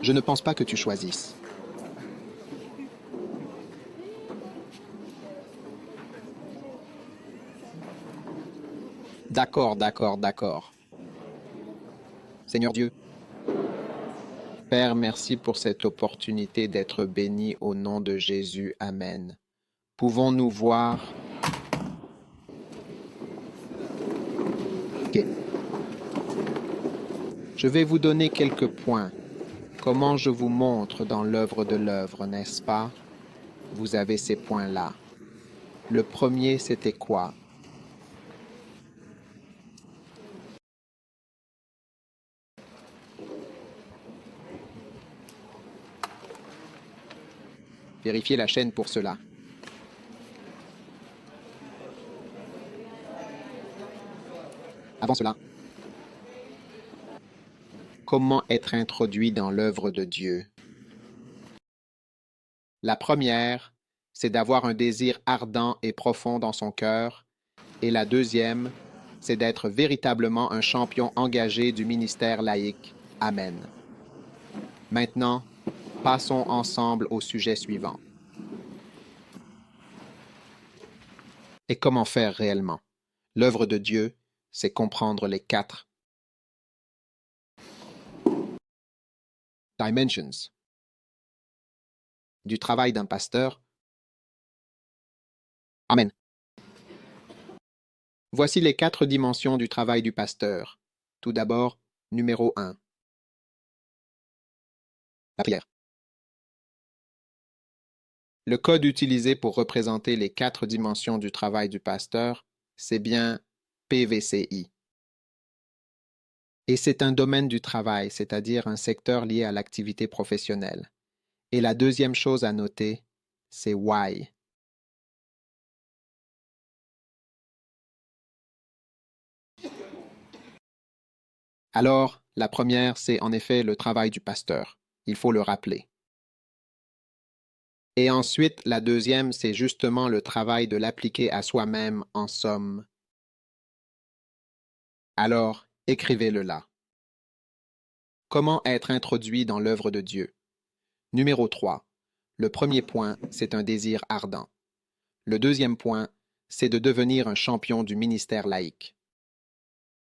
Je ne pense pas que tu choisisses. D'accord, d'accord, d'accord. Seigneur Dieu, Père, merci pour cette opportunité d'être béni au nom de Jésus. Amen. Pouvons-nous voir... Ok. Je vais vous donner quelques points. Comment je vous montre dans l'œuvre de l'œuvre, n'est-ce pas? Vous avez ces points-là. Le premier, c'était quoi? Vérifiez la chaîne pour cela. Avant cela, comment être introduit dans l'œuvre de Dieu? La première, c'est d'avoir un désir ardent et profond dans son cœur. Et la deuxième, c'est d'être véritablement un champion engagé du ministère laïque. Amen. Maintenant, passons ensemble au sujet suivant. Et comment faire réellement? L'œuvre de Dieu, c'est comprendre les 4 dimensions du travail d'un pasteur. Amen. Voici les 4 dimensions du travail du pasteur. Tout d'abord, numéro 1. La prière. Le code utilisé pour représenter les 4 dimensions du travail du pasteur, c'est bien PVCI. Et c'est un domaine du travail, c'est-à-dire un secteur lié à l'activité professionnelle. Et la deuxième chose à noter, c'est why. Alors, la première, c'est en effet le travail du pasteur. Il faut le rappeler. Et ensuite, la deuxième, c'est justement le travail de l'appliquer à soi-même en somme. Alors, écrivez-le là. Comment être introduit dans l'œuvre de Dieu? Numéro 3. Le premier point, c'est un désir ardent. Le deuxième point, c'est de devenir un champion du ministère laïque.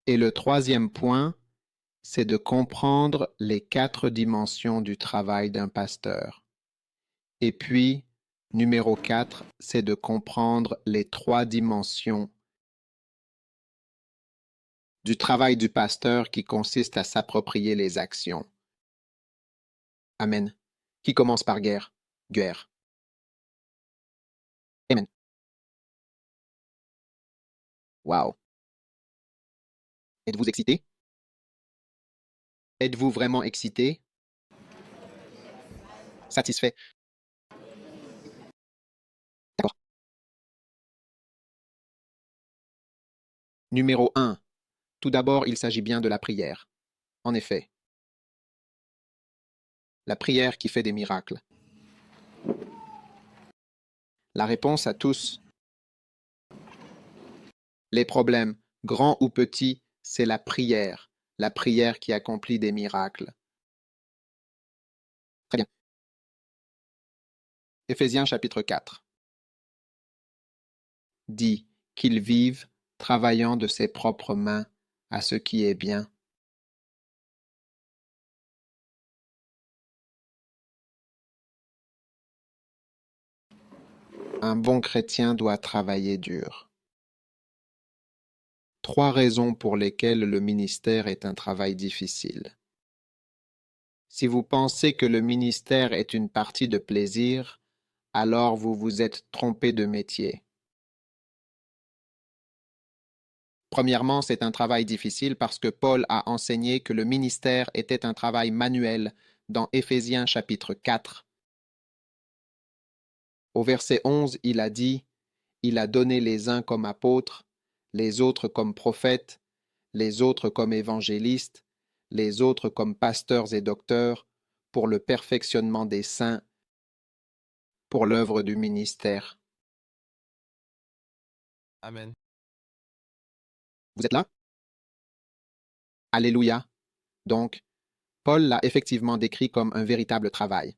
Et le troisième point, c'est de comprendre les 4 dimensions du travail d'un pasteur. Et puis, numéro 4, c'est de comprendre les 3 dimensions du travail du pasteur qui consiste à s'approprier les actions. Amen. Qui commence par guerre? Guerre. Amen. Wow. Êtes-vous excité? Êtes-vous vraiment excité? Satisfait? D'accord. Numéro 1. Tout d'abord, il s'agit bien de la prière. En effet, la prière qui fait des miracles. La réponse à tous les problèmes, grands ou petits, c'est la prière qui accomplit des miracles. Très bien. Éphésiens chapitre 4 dit qu'il vive travaillant de ses propres mains à ce qui est bien. Un bon chrétien doit travailler dur. 3 raisons pour lesquelles le ministère est un travail difficile. Si vous pensez que le ministère est une partie de plaisir, alors vous vous êtes trompé de métier. Premièrement, c'est un travail difficile parce que Paul a enseigné que le ministère était un travail manuel dans Éphésiens chapitre 4. Au verset 11, il a dit, « Il a donné les uns comme apôtres, les autres comme prophètes, les autres comme évangélistes, les autres comme pasteurs et docteurs, pour le perfectionnement des saints, pour l'œuvre du ministère. » Amen. Vous êtes là? Alléluia. Donc, Paul l'a effectivement décrit comme un véritable travail.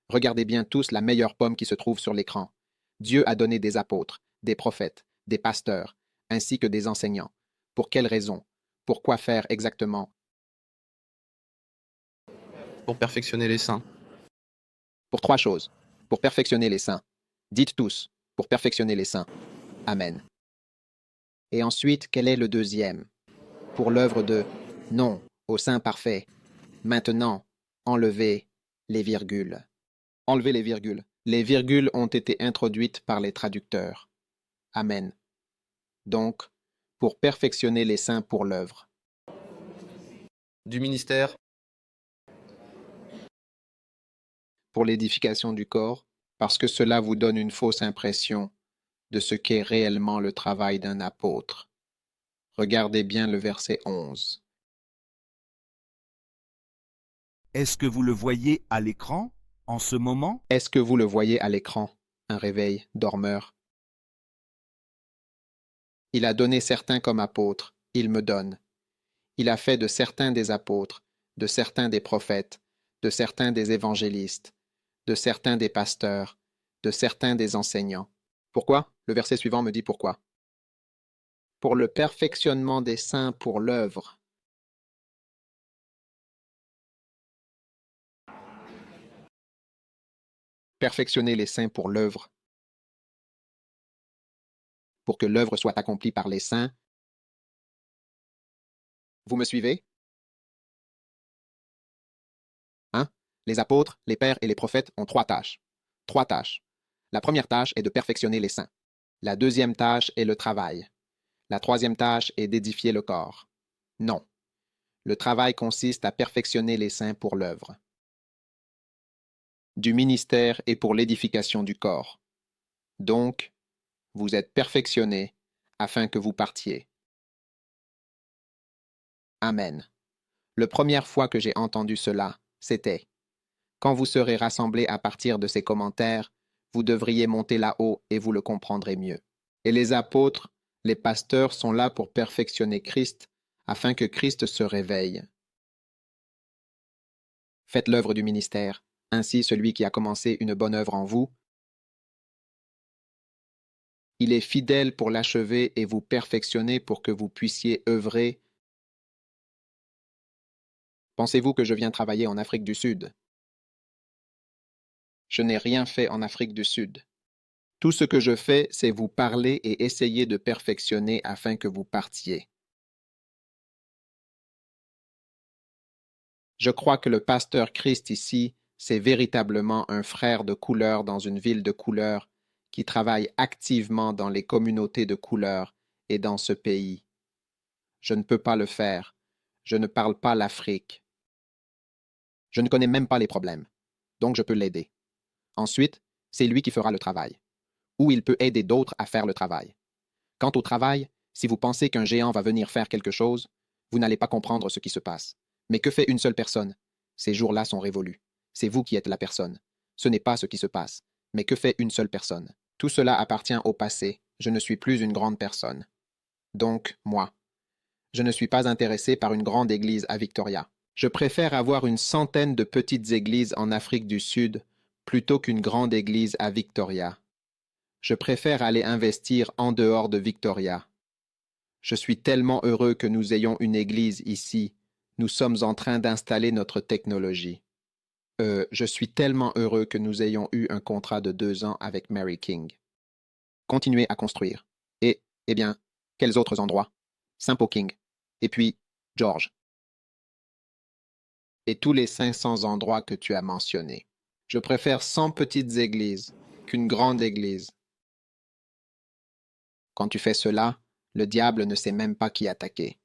Regardez bien tous la meilleure pomme qui se trouve sur l'écran. Dieu a donné des apôtres, des prophètes, des pasteurs, ainsi que des enseignants. Pour quelles raisons? Pourquoi faire exactement? Pour perfectionner les saints. Pour trois choses. Pour perfectionner les saints. Dites tous, pour perfectionner les saints. Amen. Et ensuite, quel est le deuxième? Pour l'œuvre de non au saint parfait. Maintenant, enlevez les virgules. Enlevez les virgules. Les virgules ont été introduites par les traducteurs. Amen. Donc, pour perfectionner les saints pour l'œuvre. Du ministère. Pour l'édification du corps, parce que cela vous donne une fausse impression de ce qu'est réellement le travail d'un apôtre. Regardez bien le verset 11. Est-ce que vous le voyez à l'écran, en ce moment? Est-ce que vous le voyez à l'écran, un réveil dormeur? Il a donné certains comme apôtres, il me donne. Il a fait de certains des apôtres, de certains des prophètes, de certains des évangélistes, de certains des pasteurs, de certains des enseignants. Pourquoi? Le verset suivant me dit pourquoi. Pour le perfectionnement des saints pour l'œuvre. Perfectionner les saints pour l'œuvre. Pour que l'œuvre soit accomplie par les saints. Vous me suivez? Hein? Les apôtres, les pères et les prophètes ont trois tâches. Trois tâches. La première tâche est de perfectionner les saints. La deuxième tâche est le travail. La troisième tâche est d'édifier le corps. Non. Le travail consiste à perfectionner les saints pour l'œuvre. Du ministère et pour l'édification du corps. Donc, vous êtes perfectionnés afin que vous partiez. Amen. La première fois que j'ai entendu cela, c'était: quand vous serez rassemblés à partir de ces commentaires, vous devriez monter là-haut et vous le comprendrez mieux. Et les apôtres, les pasteurs sont là pour perfectionner Christ afin que Christ se réveille. Faites l'œuvre du ministère. Ainsi, celui qui a commencé une bonne œuvre en vous, il est fidèle pour l'achever et vous perfectionner pour que vous puissiez œuvrer. Pensez-vous que je viens travailler en Afrique du Sud? Je n'ai rien fait en Afrique du Sud. Tout ce que je fais, c'est vous parler et essayer de perfectionner afin que vous partiez. Je crois que le pasteur Christ ici, c'est véritablement un frère de couleur dans une ville de couleur qui travaille activement dans les communautés de couleur et dans ce pays. Je ne peux pas le faire. Je ne parle pas l'Afrique. Je ne connais même pas les problèmes. Donc je peux l'aider. Ensuite, c'est lui qui fera le travail. Ou il peut aider d'autres à faire le travail. Quant au travail, si vous pensez qu'un géant va venir faire quelque chose, vous n'allez pas comprendre ce qui se passe. Mais que fait une seule personne? Ces jours-là sont révolus. C'est vous qui êtes la personne. Ce n'est pas ce qui se passe. Mais que fait une seule personne? Tout cela appartient au passé. Je ne suis plus une grande personne. Donc, moi. Je ne suis pas intéressé par une grande église à Victoria. Je préfère avoir une centaine de petites églises en Afrique du Sud plutôt qu'une grande église à Victoria. Je préfère aller investir en dehors de Victoria. Je suis tellement heureux que nous ayons une église ici. Nous sommes en train d'installer notre technologie. Je suis tellement heureux que nous ayons eu un contrat de 2 ans avec Mary King. Continuez à construire. Et, eh bien, quels autres endroits? Saint-Paul King. Et puis, George. Et tous les 500 endroits que tu as mentionnés. Je préfère 100 petites églises qu'une grande église. Quand tu fais cela, le diable ne sait même pas qui attaquer.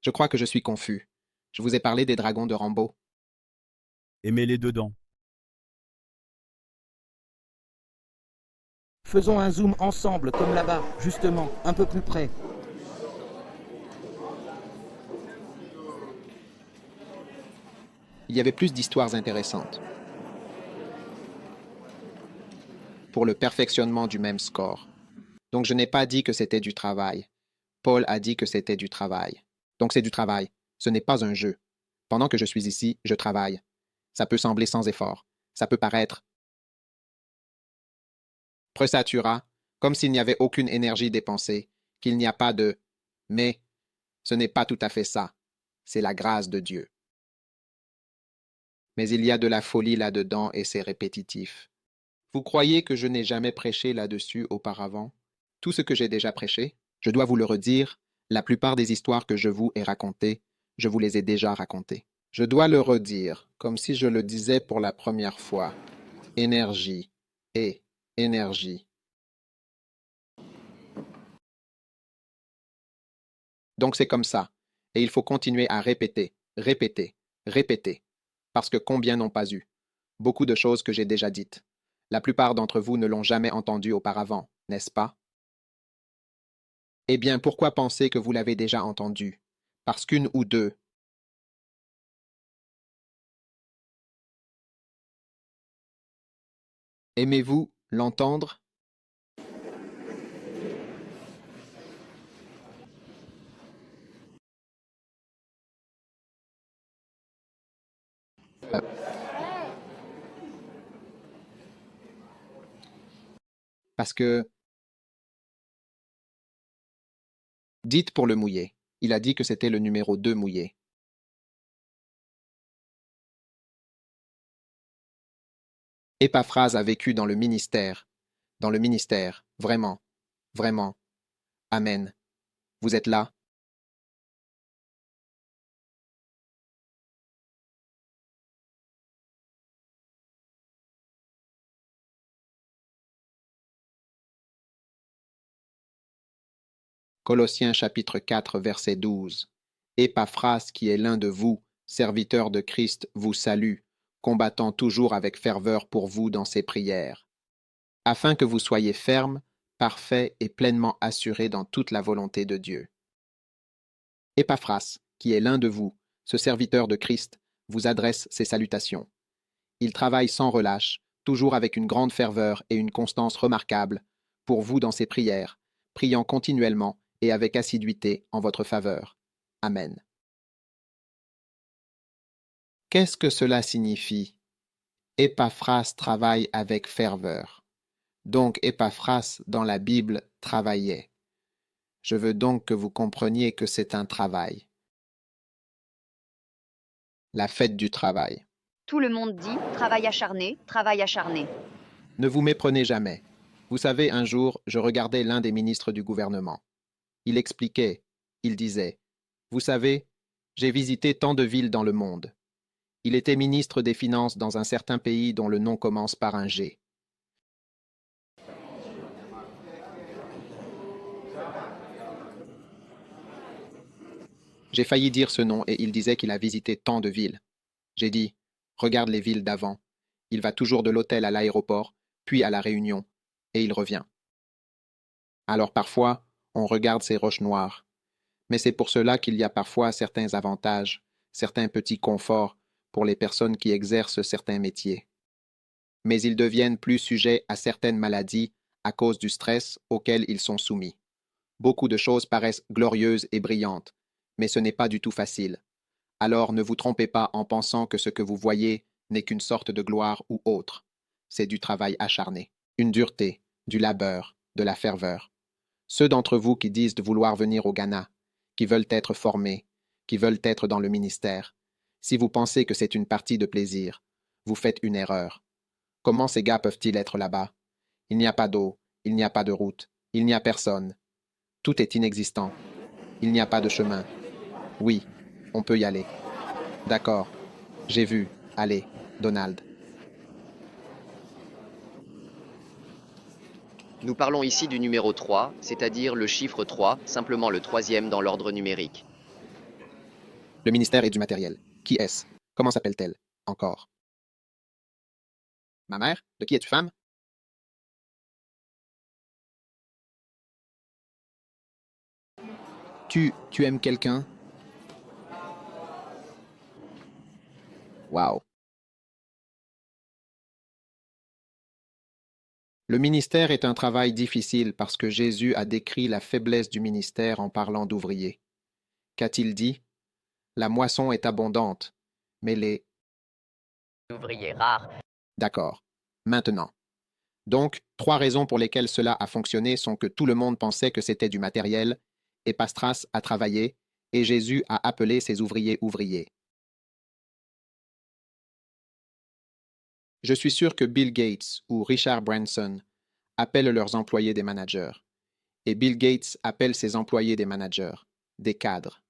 Je crois que je suis confus. Je vous ai parlé des dragons de Rambo. Et mets-les dedans. Faisons un zoom ensemble, comme là-bas, justement, un peu plus près. Il y avait plus d'histoires intéressantes. Pour le perfectionnement du même score. Donc je n'ai pas dit que c'était du travail. Paul a dit que c'était du travail. Donc c'est du travail. Ce n'est pas un jeu. Pendant que je suis ici, je travaille. Ça peut sembler sans effort. Ça peut paraître Presatura, comme s'il n'y avait aucune énergie dépensée, qu'il n'y a pas de mais ce n'est pas tout à fait ça. C'est la grâce de Dieu. Mais il y a de la folie là-dedans et c'est répétitif. Vous croyez que je n'ai jamais prêché là-dessus auparavant? Tout ce que j'ai déjà prêché, je dois vous le redire, la plupart des histoires que je vous ai racontées, je vous les ai déjà racontées. Je dois le redire, comme si je le disais pour la première fois. Énergie et énergie. Donc c'est comme ça. Et il faut continuer à répéter, répéter, répéter. Parce que combien n'ont pas eu? Beaucoup de choses que j'ai déjà dites. La plupart d'entre vous ne l'ont jamais entendu auparavant, n'est-ce pas? Eh bien, pourquoi penser que vous l'avez déjà entendu? Parce qu'une ou deux. Aimez-vous l'entendre? Euh, Parce que dites pour le mouillé. Il a dit que c'était le numéro 2 mouillé. Épaphrase a vécu dans le ministère. Dans le ministère. Vraiment. Vraiment. Amen. Vous êtes là? Colossiens chapitre 4 verset 12. Épaphrase qui est l'un de vous, serviteur de Christ, vous salue, combattant toujours avec ferveur pour vous dans ses prières, afin que vous soyez fermes, parfaits et pleinement assurés dans toute la volonté de Dieu. Épaphrase, qui est l'un de vous, ce serviteur de Christ, vous adresse ses salutations. Il travaille sans relâche, toujours avec une grande ferveur et une constance remarquables, pour vous dans ses prières, priant continuellement et avec assiduité en votre faveur. Amen. Qu'est-ce que cela signifie? Épaphrase travaille avec ferveur. Donc Épaphrase dans la Bible travaillait. Je veux donc que vous compreniez que c'est un travail. La fête du travail. Tout le monde dit travail acharné, travail acharné. Ne vous méprenez jamais. Vous savez, un jour, je regardais l'un des ministres du gouvernement. Il expliquait, il disait, vous savez, j'ai visité tant de villes dans le monde. Il était ministre des Finances dans un certain pays dont le nom commence par un G. J'ai failli dire ce nom et il disait qu'il a visité tant de villes. J'ai dit, regarde les villes d'avant. Il va toujours de l'hôtel à l'aéroport, puis à la Réunion, et il revient. Alors parfois, on regarde ces roches noires. Mais c'est pour cela qu'il y a parfois certains avantages, certains petits conforts pour les personnes qui exercent certains métiers. Mais ils deviennent plus sujets à certaines maladies à cause du stress auquel ils sont soumis. Beaucoup de choses paraissent glorieuses et brillantes, mais ce n'est pas du tout facile. Alors ne vous trompez pas en pensant que ce que vous voyez n'est qu'une sorte de gloire ou autre. C'est du travail acharné, une dureté, du labeur, de la ferveur. Ceux d'entre vous qui disent de vouloir venir au Ghana, qui veulent être formés, qui veulent être dans le ministère, si vous pensez que c'est une partie de plaisir, vous faites une erreur. Comment ces gars peuvent-ils être là-bas? Il n'y a pas d'eau, il n'y a pas de route, il n'y a personne. Tout est inexistant. Il n'y a pas de chemin. Oui, on peut y aller. D'accord. J'ai vu. Allez, Donald. Nous parlons ici du numéro 3, c'est-à-dire le chiffre 3, simplement le troisième dans l'ordre numérique. Le ministère est du matériel. Qui est-ce? Comment s'appelle-t-elle? Encore. Ma mère? De qui es-tu femme? Tu aimes quelqu'un? Wow. Le ministère est un travail difficile parce que Jésus a décrit la faiblesse du ministère en parlant d'ouvriers. Qu'a-t-il dit? La moisson est abondante, mais les... Ouvriers rares. D'accord. Maintenant. Donc, 3 raisons pour lesquelles cela a fonctionné sont que tout le monde pensait que c'était du matériel, et Pastras a travaillé, et Jésus a appelé ses ouvriers ouvriers. Je suis sûr que Bill Gates ou Richard Branson appellent leurs employés des managers, et Bill Gates appelle ses employés des managers, des cadres.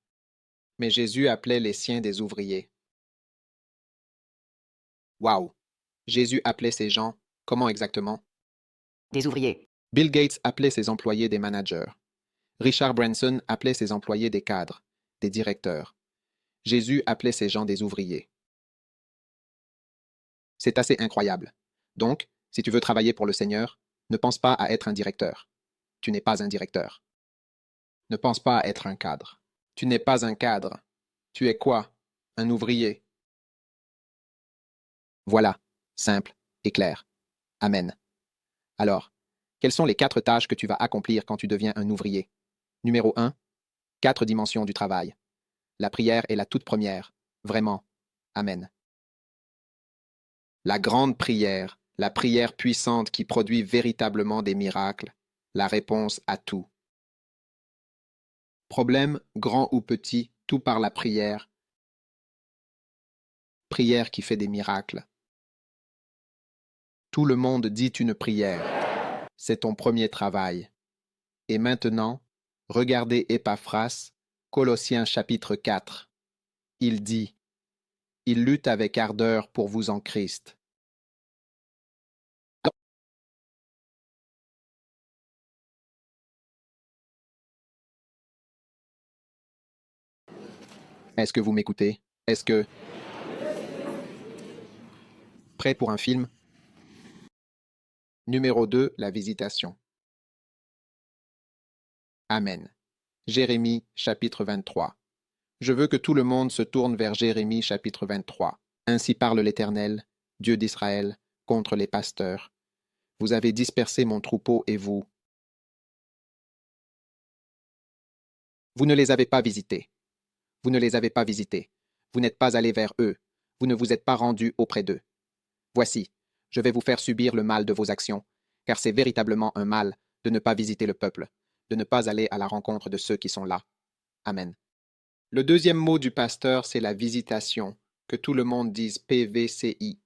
Mais Jésus appelait les siens des ouvriers. Waouh! Jésus appelait ces gens, comment exactement? Des ouvriers. Bill Gates appelait ses employés des managers. Richard Branson appelait ses employés des cadres, des directeurs. Jésus appelait ces gens des ouvriers. C'est assez incroyable. Donc, si tu veux travailler pour le Seigneur, ne pense pas à être un directeur. Tu n'es pas un directeur. Ne pense pas à être un cadre. Tu n'es pas un cadre. Tu es quoi? Un ouvrier. Voilà, simple et clair. Amen. Alors, quelles sont les 4 tâches que tu vas accomplir quand tu deviens un ouvrier? Numéro 1, 4 dimensions du travail. La prière est la toute première. Vraiment. Amen. La grande prière, la prière puissante qui produit véritablement des miracles, la réponse à tout. Problème, grand ou petit, tout par la prière. Prière qui fait des miracles. Tout le monde dit une prière. C'est ton premier travail. Et maintenant, regardez Épaphras, Colossiens chapitre 4. Il dit, « Il lutte avec ardeur pour vous en Christ. » Est-ce que vous m'écoutez? Est-ce que... Prêt pour un film? Numéro 2, la visitation. Amen. Jérémie chapitre 23. Je veux que tout le monde se tourne vers Jérémie chapitre 23. Ainsi parle l'Éternel, Dieu d'Israël, contre les pasteurs. Vous avez dispersé mon troupeau et vous ne les avez pas visités. Vous ne les avez pas visités. Vous n'êtes pas allés vers eux. Vous ne vous êtes pas rendus auprès d'eux. Voici, je vais vous faire subir le mal de vos actions, car c'est véritablement un mal de ne pas visiter le peuple, de ne pas aller à la rencontre de ceux qui sont là. Amen. Le deuxième mot du pasteur, c'est la visitation, que tout le monde dise PVCI.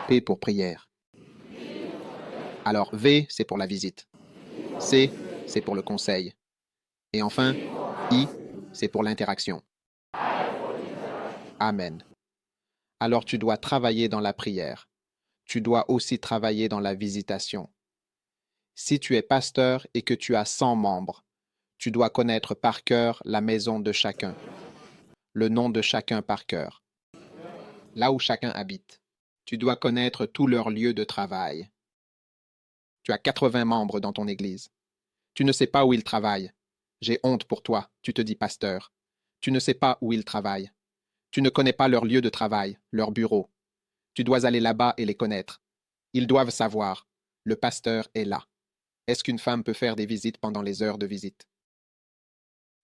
P pour prière. Alors V, c'est pour la visite. C, c'est pour le conseil. Et enfin, I, c'est pour l'interaction. Amen. Alors tu dois travailler dans la prière. Tu dois aussi travailler dans la visitation. Si tu es pasteur et que tu as 100 membres, tu dois connaître par cœur la maison de chacun, le nom de chacun par cœur, là où chacun habite. Tu dois connaître tous leurs lieux de travail. Tu as 80 membres dans ton église. Tu ne sais pas où ils travaillent. J'ai honte pour toi, tu te dis pasteur. Tu ne sais pas où ils travaillent. Tu ne connais pas leur lieu de travail, leur bureau. Tu dois aller là-bas et les connaître. Ils doivent savoir. Le pasteur est là. Est-ce qu'une femme peut faire des visites pendant les heures de visite?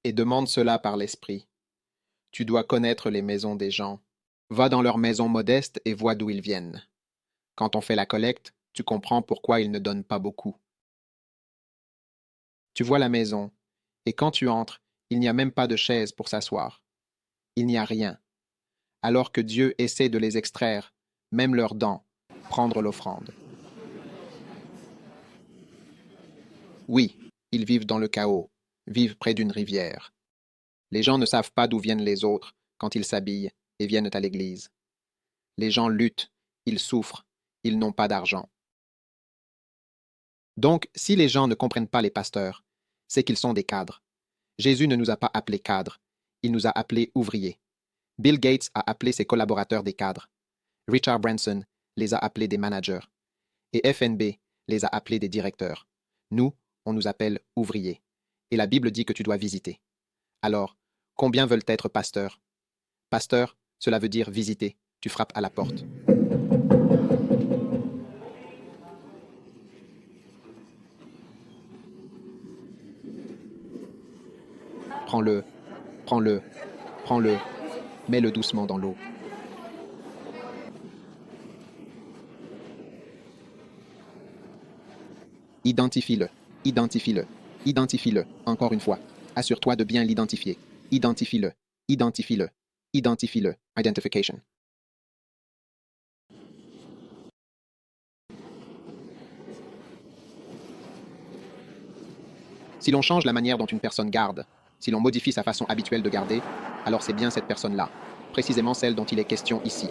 Et demande cela par l'esprit. Tu dois connaître les maisons des gens. Va dans leurs maisons modestes et vois d'où ils viennent. Quand on fait la collecte, tu comprends pourquoi ils ne donnent pas beaucoup. Tu vois la maison, et quand tu entres, il n'y a même pas de chaise pour s'asseoir. Il n'y a rien. Alors que Dieu essaie de les extraire, même leurs dents, prendre l'offrande. Oui, ils vivent dans le chaos, vivent près d'une rivière. Les gens ne savent pas d'où viennent les autres quand ils s'habillent et viennent à l'église. Les gens luttent, ils souffrent, ils n'ont pas d'argent. Donc, si les gens ne comprennent pas les pasteurs, c'est qu'ils sont des cadres. Jésus ne nous a pas appelés cadres, il nous a appelés ouvriers. Bill Gates a appelé ses collaborateurs des cadres. Richard Branson les a appelés des managers. Et FNB les a appelés des directeurs. Nous, on nous appelle ouvriers. Et la Bible dit que tu dois visiter. Alors, combien veulent être pasteurs? Pasteur, cela veut dire visiter. Tu frappes à la porte. Prends-le. Prends-le, prends-le, mets-le doucement dans l'eau. Identifie-le, identifie-le, identifie-le, encore une fois. Assure-toi de bien l'identifier. Identifie-le, identifie-le, identifie-le. Identification. Si l'on change la manière dont une personne garde, si l'on modifie sa façon habituelle de garder, alors c'est bien cette personne-là, précisément celle dont il est question ici.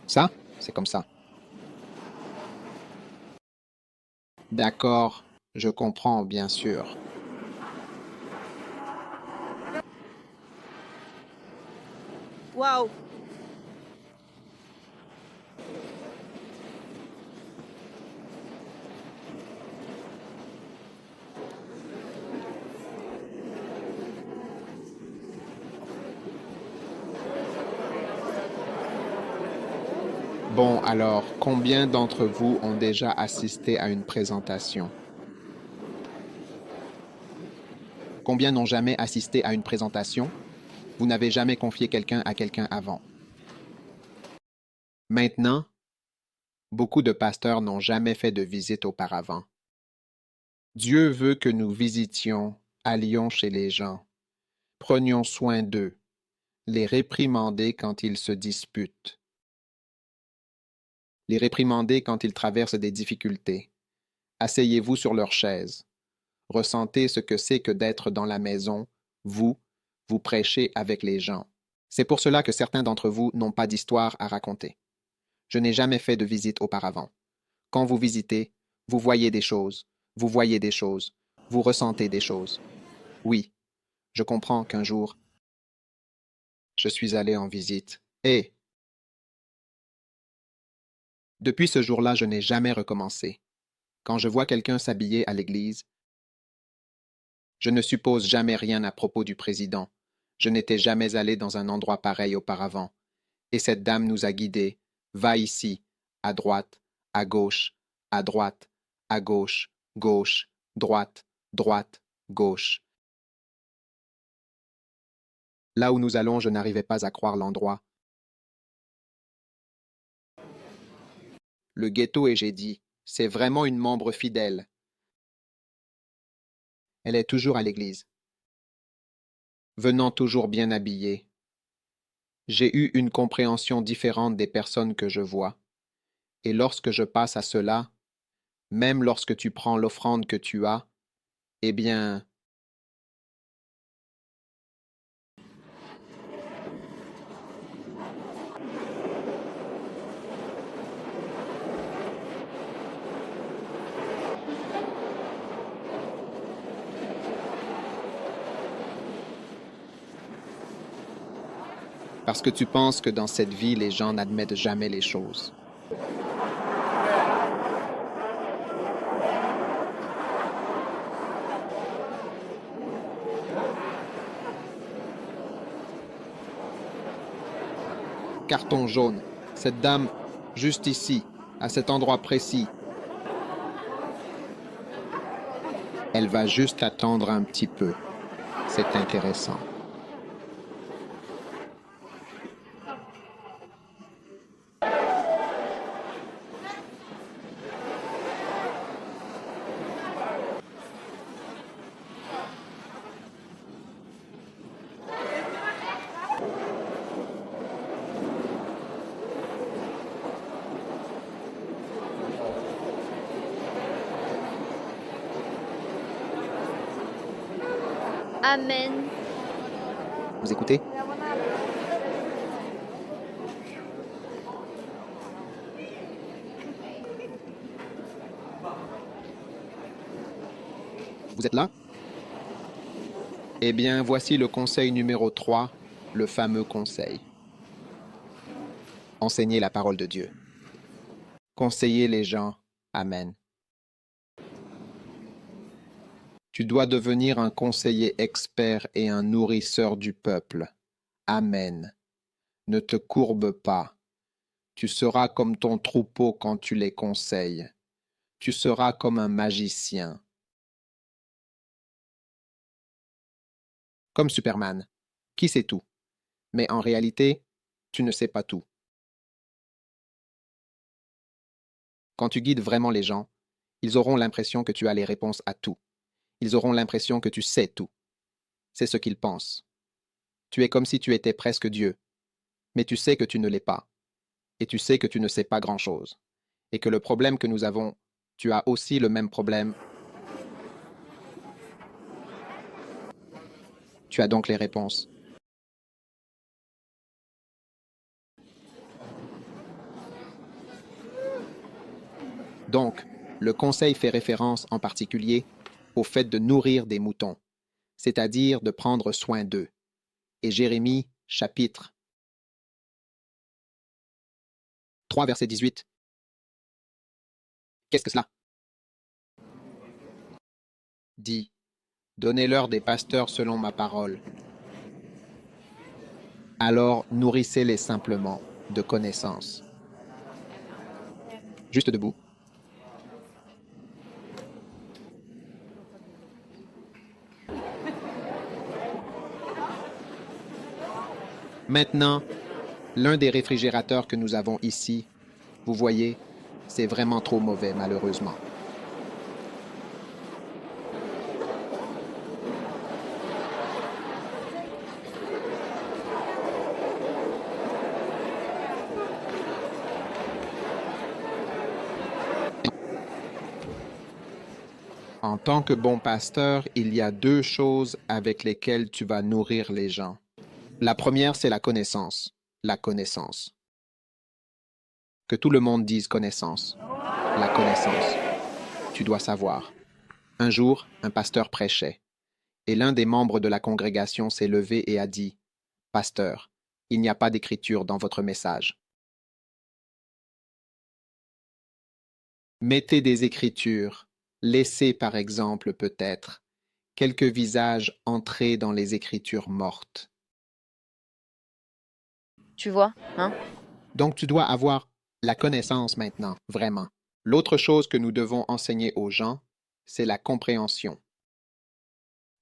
Ça, c'est comme ça. D'accord, je comprends, bien sûr. Waouh! Bon, alors, combien d'entre vous ont déjà assisté à une présentation? Combien n'ont jamais assisté à une présentation? Vous n'avez jamais confié quelqu'un à quelqu'un avant. Maintenant, beaucoup de pasteurs n'ont jamais fait de visite auparavant. Dieu veut que nous visitions, allions chez les gens, prenions soin d'eux, les réprimander quand ils se disputent, les réprimander quand ils traversent des difficultés. Asseyez-vous sur leur chaise. Ressentez ce que c'est que d'être dans la maison, vous prêchez avec les gens. C'est pour cela que certains d'entre vous n'ont pas d'histoire à raconter. Je n'ai jamais fait de visite auparavant. Quand vous visitez, vous voyez des choses, vous voyez des choses, vous ressentez des choses. Oui, je comprends qu'un jour, je suis allé en visite. Et depuis ce jour-là, je n'ai jamais recommencé. Quand je vois quelqu'un s'habiller à l'église, je ne suppose jamais rien à propos du président. Je n'étais jamais allé dans un endroit pareil auparavant. Et cette dame nous a guidés. Va ici, à droite, à gauche, à droite, à gauche, gauche, droite, droite, gauche. Là où nous allons, je n'arrivais pas à croire l'endroit. Le ghetto et j'ai dit, c'est vraiment une membre fidèle. Elle est toujours à l'église, venant toujours bien habillée. J'ai eu une compréhension différente des personnes que je vois. Et lorsque je passe à cela, même lorsque tu prends l'offrande que tu as, eh bien, parce que tu penses que dans cette vie, les gens n'admettent jamais les choses. Carton jaune. Cette dame, juste ici, à cet endroit précis. Elle va juste attendre un petit peu. C'est intéressant. Amen. Vous écoutez? Vous êtes là? Eh bien, voici le conseil numéro 3, le fameux conseil. Enseigner la parole de Dieu. Conseiller les gens. Amen. Tu dois devenir un conseiller expert et un nourrisseur du peuple. Amen. Ne te courbe pas. Tu seras comme ton troupeau quand tu les conseilles. Tu seras comme un magicien. Comme Superman, qui sait tout. Mais en réalité, tu ne sais pas tout. Quand tu guides vraiment les gens, ils auront l'impression que tu as les réponses à tout. Ils auront l'impression que tu sais tout. C'est ce qu'ils pensent. Tu es comme si tu étais presque Dieu, mais tu sais que tu ne l'es pas. Et tu sais que tu ne sais pas grand-chose. Et que le problème que nous avons, tu as aussi le même problème. Tu as donc les réponses. Donc, le conseil fait référence en particulier au fait de nourrir des moutons, c'est-à-dire de prendre soin d'eux. Et Jérémie, chapitre 3, verset 18. Qu'est-ce que cela dit? Donnez-leur des pasteurs selon ma parole. Alors nourrissez-les simplement de connaissances. Juste debout. Maintenant, l'un des réfrigérateurs que nous avons ici, vous voyez, c'est vraiment trop mauvais malheureusement. En tant que bon pasteur, il y a deux choses avec lesquelles tu vas nourrir les gens. La première, c'est la connaissance. La connaissance. Que tout le monde dise connaissance. La connaissance. Tu dois savoir. Un jour, un pasteur prêchait, et l'un des membres de la congrégation s'est levé et a dit, « Pasteur, il n'y a pas d'écriture dans votre message. Mettez des écritures. Laissez, par exemple, peut-être, quelques visages entrer dans les écritures mortes. » Tu vois, hein? Donc tu dois avoir la connaissance maintenant, vraiment. L'autre chose que nous devons enseigner aux gens, c'est la compréhension.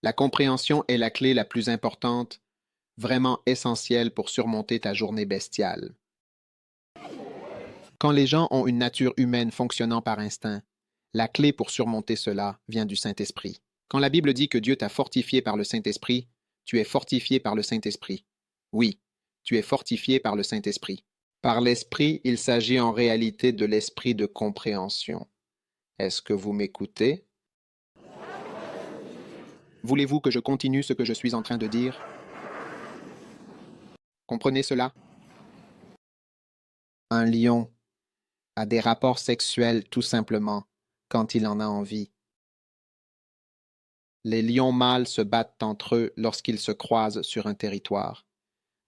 La compréhension est la clé la plus importante, vraiment essentielle pour surmonter ta journée bestiale. Quand les gens ont une nature humaine fonctionnant par instinct, la clé pour surmonter cela vient du Saint-Esprit. Quand la Bible dit que Dieu t'a fortifié par le Saint-Esprit, tu es fortifié par le Saint-Esprit. Oui, tu es fortifié par le Saint-Esprit. Par l'Esprit, il s'agit en réalité de l'esprit de compréhension. Est-ce que vous m'écoutez? Voulez-vous que je continue ce que je suis en train de dire? Comprenez cela? Un lion a des rapports sexuels tout simplement quand il en a envie. Les lions mâles se battent entre eux lorsqu'ils se croisent sur un territoire.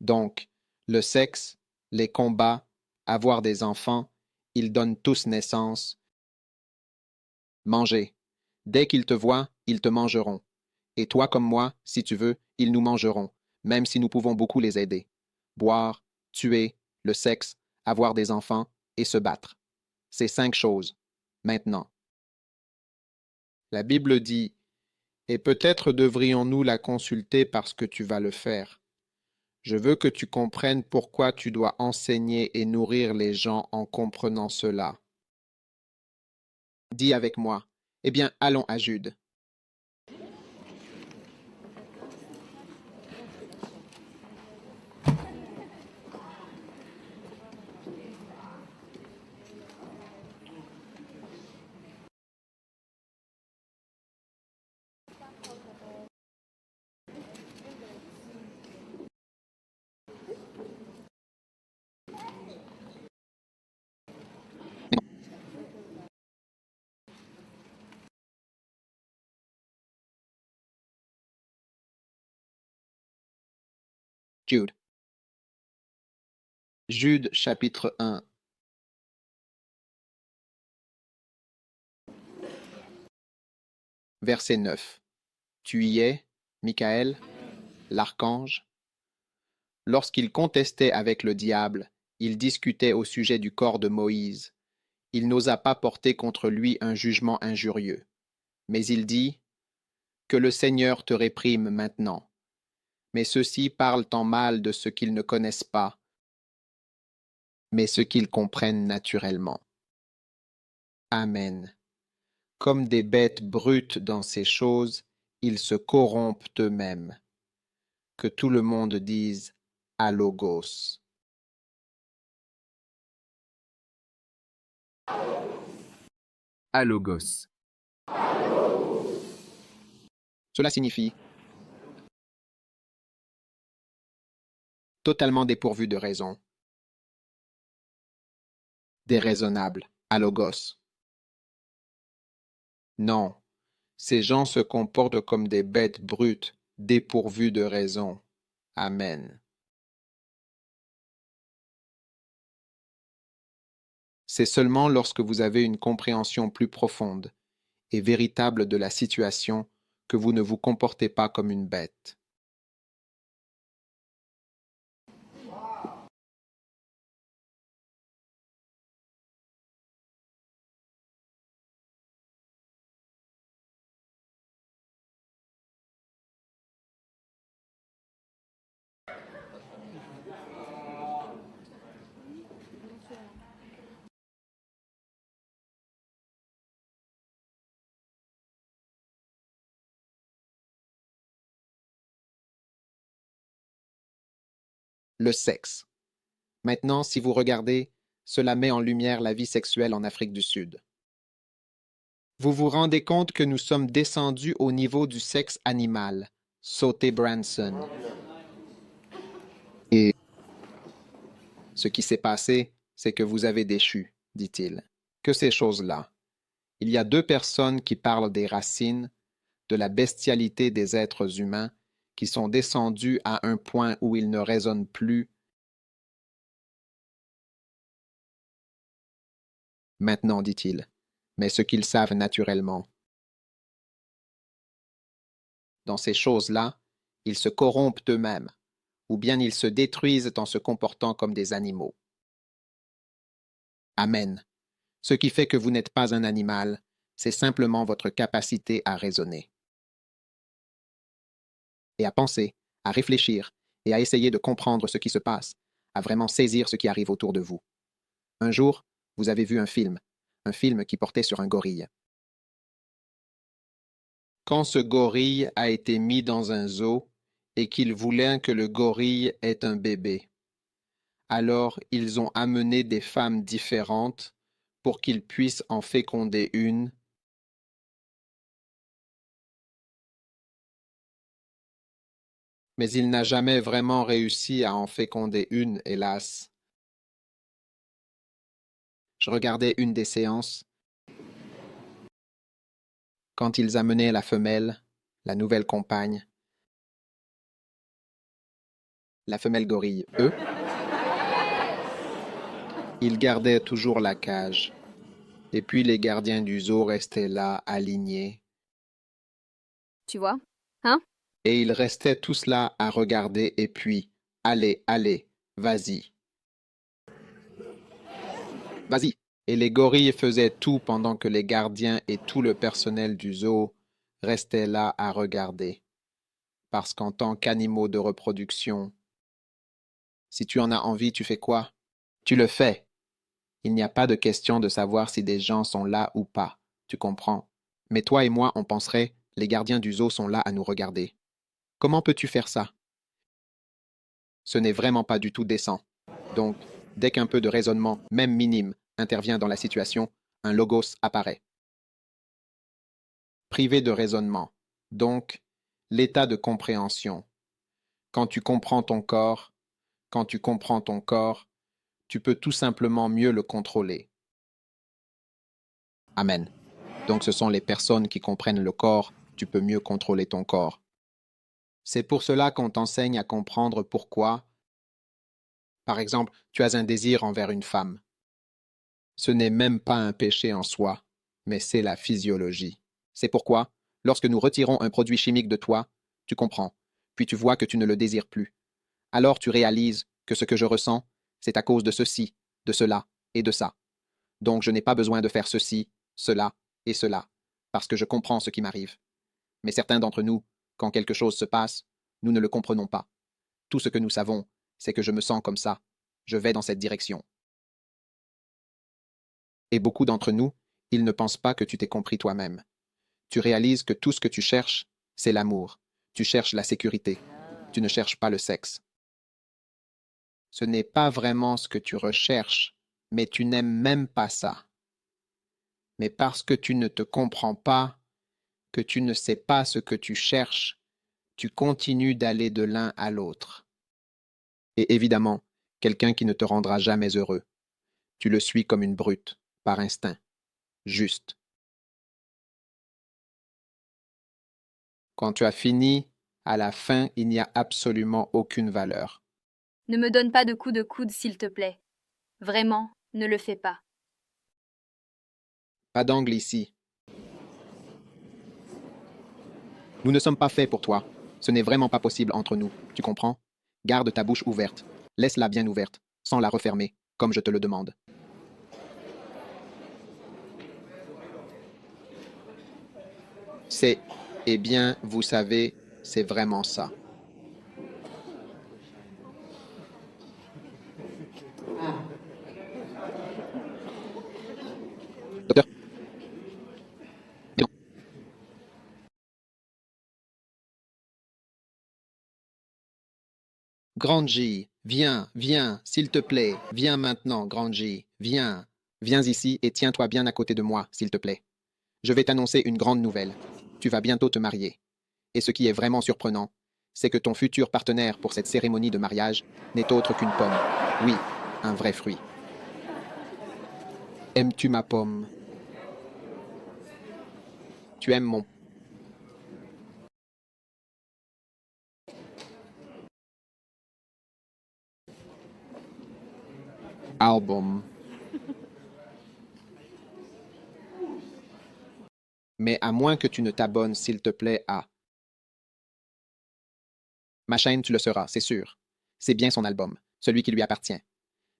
Donc, le sexe, les combats, avoir des enfants, ils donnent tous naissance. Manger. Dès qu'ils te voient, ils te mangeront. Et toi comme moi, si tu veux, ils nous mangeront, même si nous pouvons beaucoup les aider. Boire, tuer, le sexe, avoir des enfants et se battre. C'est 5 choses. Maintenant. La Bible dit, et peut-être devrions-nous la consulter parce que tu vas le faire. Je veux que tu comprennes pourquoi tu dois enseigner et nourrir les gens en comprenant cela. Dis avec moi. Eh bien, allons à Jude. Jude. Jude chapitre 1. Verset 9. Tu y es, Michaël, l'archange? Lorsqu'il contestait avec le diable, il discutait au sujet du corps de Moïse. Il n'osa pas porter contre lui un jugement injurieux. Mais il dit, que le Seigneur te réprime maintenant. Mais ceux-ci parlent en mal de ce qu'ils ne connaissent pas, mais ce qu'ils comprennent naturellement. Amen. Comme des bêtes brutes dans ces choses, ils se corrompent eux-mêmes. Que tout le monde dise Alogos. Alogos. Cela signifie totalement dépourvu de raison. Déraisonnable, alogos. Non, ces gens se comportent comme des bêtes brutes, dépourvues de raison. Amen. C'est seulement lorsque vous avez une compréhension plus profonde et véritable de la situation que vous ne vous comportez pas comme une bête. Le sexe. Maintenant, si vous regardez, cela met en lumière la vie sexuelle en Afrique du Sud. Vous vous rendez compte que nous sommes descendus au niveau du sexe animal, Sauté Branson. Et ce qui s'est passé, c'est que vous avez déchu, dit-il. Que ces choses-là. Il y a deux personnes qui parlent des racines, de la bestialité des êtres humains, qui sont descendus à un point où ils ne raisonnent plus. Maintenant, dit-il, mais ce qu'ils savent naturellement. Dans ces choses-là, ils se corrompent eux-mêmes, ou bien ils se détruisent en se comportant comme des animaux. Amen. Ce qui fait que vous n'êtes pas un animal, c'est simplement votre capacité à raisonner. Et à penser, à réfléchir, et à essayer de comprendre ce qui se passe, à vraiment saisir ce qui arrive autour de vous. Un jour, vous avez vu un film qui portait sur un gorille. Quand ce gorille a été mis dans un zoo et qu'il voulait que le gorille ait un bébé, alors ils ont amené des femmes différentes pour qu'ils puissent en féconder une. Mais il n'a jamais vraiment réussi à en féconder une, hélas. Je regardais une des séances. Quand ils amenaient la femelle, la nouvelle compagne, la femelle gorille, eux, ils gardaient toujours la cage. Et puis les gardiens du zoo restaient là, alignés. Tu vois? Hein? Et ils restaient tous là à regarder et puis, allez, allez, vas-y. Vas-y. Et les gorilles faisaient tout pendant que les gardiens et tout le personnel du zoo restaient là à regarder. Parce qu'en tant qu'animaux de reproduction, si tu en as envie, tu fais quoi? Tu le fais. Il n'y a pas de question de savoir si des gens sont là ou pas, tu comprends? Mais toi et moi, on penserait, les gardiens du zoo sont là à nous regarder. Comment peux-tu faire ça? Ce n'est vraiment pas du tout décent. Donc, dès qu'un peu de raisonnement, même minime, intervient dans la situation, un logos apparaît. Privé de raisonnement. Donc, l'état de compréhension. Quand tu comprends ton corps, tu peux tout simplement mieux le contrôler. Amen. Donc ce sont les personnes qui comprennent le corps, tu peux mieux contrôler ton corps. C'est pour cela qu'on t'enseigne à comprendre pourquoi. Par exemple, tu as un désir envers une femme. Ce n'est même pas un péché en soi, mais c'est la physiologie. C'est pourquoi, lorsque nous retirons un produit chimique de toi, tu comprends, puis tu vois que tu ne le désires plus. Alors tu réalises que ce que je ressens, c'est à cause de ceci, de cela et de ça. Donc je n'ai pas besoin de faire ceci, cela et cela, parce que je comprends ce qui m'arrive. Mais certains d'entre nous, quand quelque chose se passe, nous ne le comprenons pas. Tout ce que nous savons, c'est que je me sens comme ça, je vais dans cette direction. Et beaucoup d'entre nous, ils ne pensent pas que tu t'es compris toi-même. Tu réalises que tout ce que tu cherches, c'est l'amour. Tu cherches la sécurité. Tu ne cherches pas le sexe. Ce n'est pas vraiment ce que tu recherches, mais tu n'aimes même pas ça. Mais parce que tu ne te comprends pas, que tu ne sais pas ce que tu cherches, tu continues d'aller de l'un à l'autre. Et évidemment, quelqu'un qui ne te rendra jamais heureux. Tu le suis comme une brute, par instinct. Juste. Quand tu as fini, à la fin, il n'y a absolument aucune valeur. Ne me donne pas de coups de coude, s'il te plaît. Vraiment, ne le fais pas. Pas d'angle ici. Nous ne sommes pas faits pour toi. Ce n'est vraiment pas possible entre nous, tu comprends? Garde ta bouche ouverte. Laisse-la bien ouverte, sans la refermer, comme je te le demande. C'est, eh bien, vous savez, c'est vraiment ça. Docteur? Non. Grande J, viens, viens, s'il te plaît, viens maintenant, Grande J, viens. Viens ici et tiens-toi bien à côté de moi, s'il te plaît. Je vais t'annoncer une grande nouvelle. Tu vas bientôt te marier. Et ce qui est vraiment surprenant, c'est que ton futur partenaire pour cette cérémonie de mariage n'est autre qu'une pomme. Oui, un vrai fruit. Aimes-tu ma pomme? Tu aimes mon... album. Mais à moins que tu ne t'abonnes, s'il te plaît, à... Ma chaîne, tu le seras, c'est sûr. C'est bien son album, celui qui lui appartient.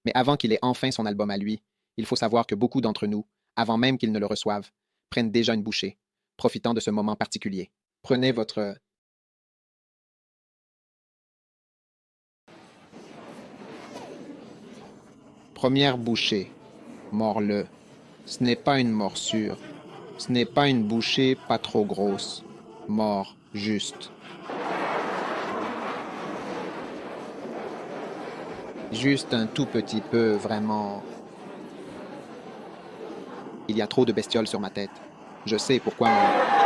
Mais avant qu'il ait enfin son album à lui, il faut savoir que beaucoup d'entre nous, avant même qu'ils ne le reçoivent, prennent déjà une bouchée, profitant de ce moment particulier. Prenez votre... Première bouchée. Mords-le. Ce n'est pas une morsure. Ce n'est pas une bouchée pas trop grosse. Mort, juste. Juste un tout petit peu, vraiment. Il y a trop de bestioles sur ma tête. Je sais pourquoi mon...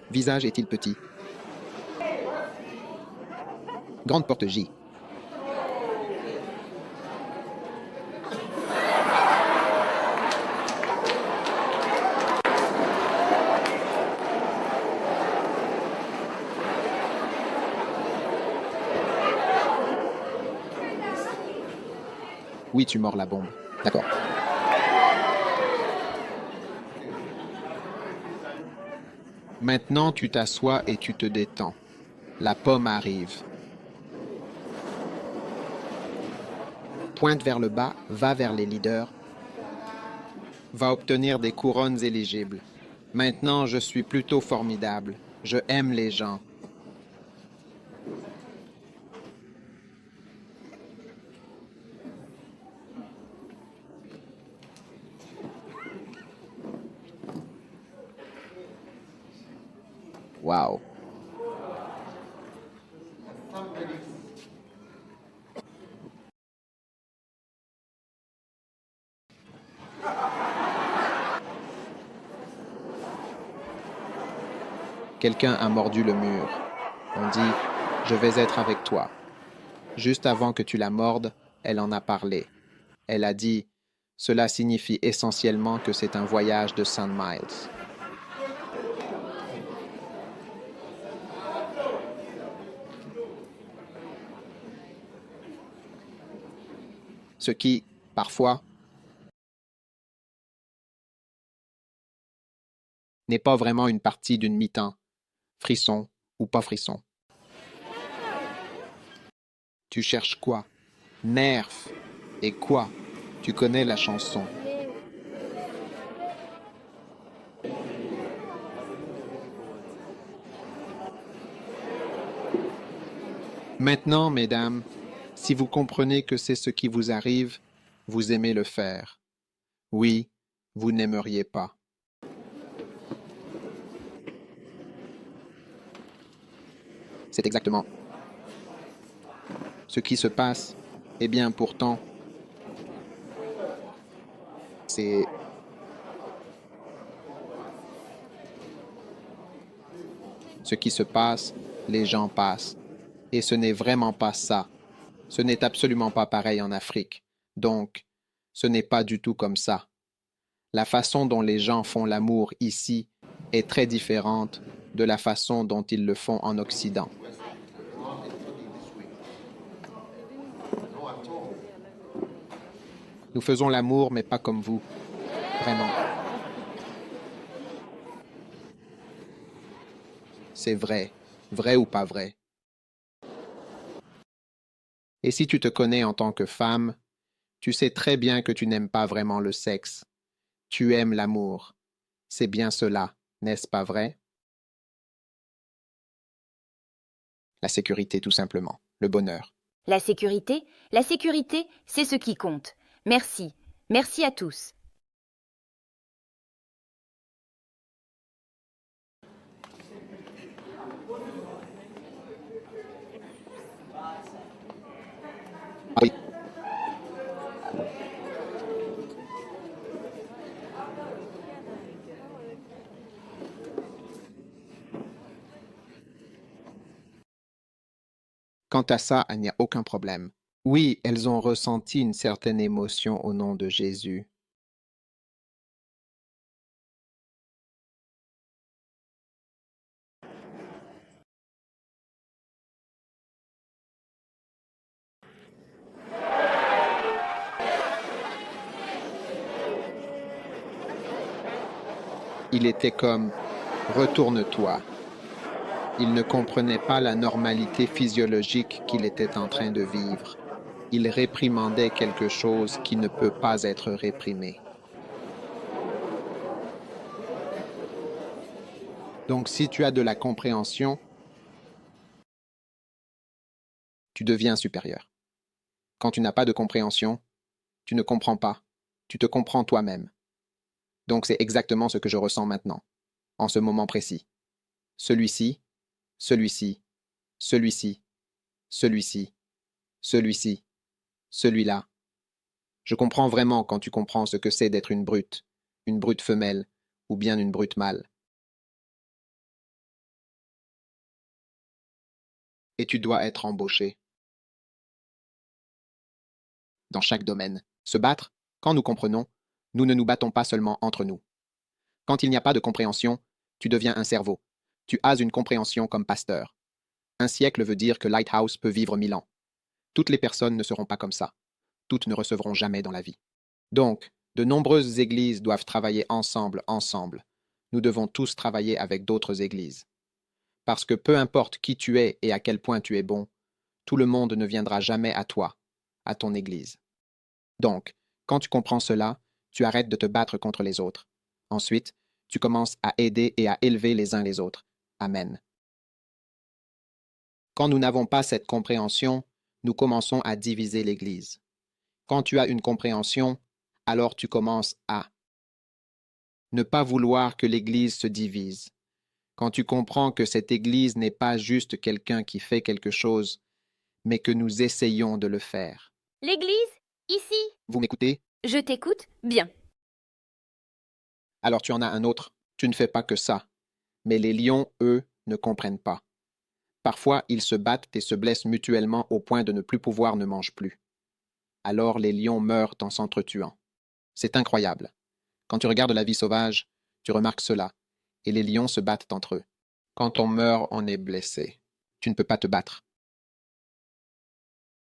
visage est-il petit? Grande porte J. Oui, tu mords la bombe. D'accord. Maintenant, tu t'assois et tu te détends. La pomme arrive. Pointe vers le bas, va vers les leaders. Va obtenir des couronnes éligibles. Maintenant, je suis plutôt formidable. Je aime les gens. Wow. Quelqu'un a mordu le mur. On dit, je vais être avec toi. Juste avant que tu la mordes, elle en a parlé. Elle a dit, cela signifie essentiellement que c'est un voyage de 100 miles. ce qui, parfois, n'est pas vraiment une partie d'une mi-temps, frisson ou pas frisson. Tu cherches quoi? Nerf. Et quoi? Tu connais la chanson. Maintenant, mesdames, si vous comprenez que c'est ce qui vous arrive, vous aimez le faire. Oui, vous n'aimeriez pas. C'est exactement ce qui se passe. Eh bien, pourtant, c'est ce qui se passe, les gens passent. Et ce n'est vraiment pas ça. Ce n'est absolument pas pareil en Afrique. Donc, ce n'est pas du tout comme ça. La façon dont les gens font l'amour ici est très différente de la façon dont ils le font en Occident. Nous faisons l'amour, mais pas comme vous. Vraiment. C'est vrai. Vrai ou pas vrai. Et si tu te connais en tant que femme, tu sais très bien que tu n'aimes pas vraiment le sexe. Tu aimes l'amour. C'est bien cela, n'est-ce pas vrai? La sécurité, tout simplement. Le bonheur. La sécurité, c'est ce qui compte. Merci. Merci à tous. Ah oui. Quant à ça, il n'y a aucun problème. Oui, elles ont ressenti une certaine émotion au nom de Jésus. Il était comme « Retourne-toi ». Il ne comprenait pas la normalité physiologique qu'il était en train de vivre. Il réprimandait quelque chose qui ne peut pas être réprimé. Donc si tu as de la compréhension, tu deviens supérieur. Quand tu n'as pas de compréhension, tu ne comprends pas. Tu te comprends toi-même. Donc c'est exactement ce que je ressens maintenant, en ce moment précis. Celui-ci, celui-ci, celui-ci, celui-ci, celui-ci, celui-là. Je comprends vraiment quand tu comprends ce que c'est d'être une brute femelle, ou bien une brute mâle. Et tu dois être embauché. Dans chaque domaine. Se battre, quand nous comprenons, nous ne nous battons pas seulement entre nous. Quand il n'y a pas de compréhension, tu deviens un cerveau. Tu as une compréhension comme pasteur. Un siècle veut dire que Lighthouse peut vivre 1000 ans. Toutes les personnes ne seront pas comme ça. Toutes ne recevront jamais dans la vie. Donc, de nombreuses églises doivent travailler ensemble. Nous devons tous travailler avec d'autres églises. Parce que peu importe qui tu es et à quel point tu es bon, tout le monde ne viendra jamais à toi, à ton église. Donc, quand tu comprends cela, tu arrêtes de te battre contre les autres. Ensuite, tu commences à aider et à élever les uns les autres. Amen. Quand nous n'avons pas cette compréhension, nous commençons à diviser l'Église. Quand tu as une compréhension, alors tu commences à ne pas vouloir que l'Église se divise. Quand tu comprends que cette Église n'est pas juste quelqu'un qui fait quelque chose, mais que nous essayons de le faire. L'église, ici. Vous m'écoutez? Je t'écoute, bien. Alors tu en as un autre. Tu ne fais pas que ça. Mais les lions, eux, ne comprennent pas. Parfois, ils se battent et se blessent mutuellement au point de ne plus pouvoir ne mangent plus. Alors les lions meurent en s'entretuant. C'est incroyable. Quand tu regardes la vie sauvage, tu remarques cela, et les lions se battent entre eux. Quand on meurt, on est blessé. Tu ne peux pas te battre.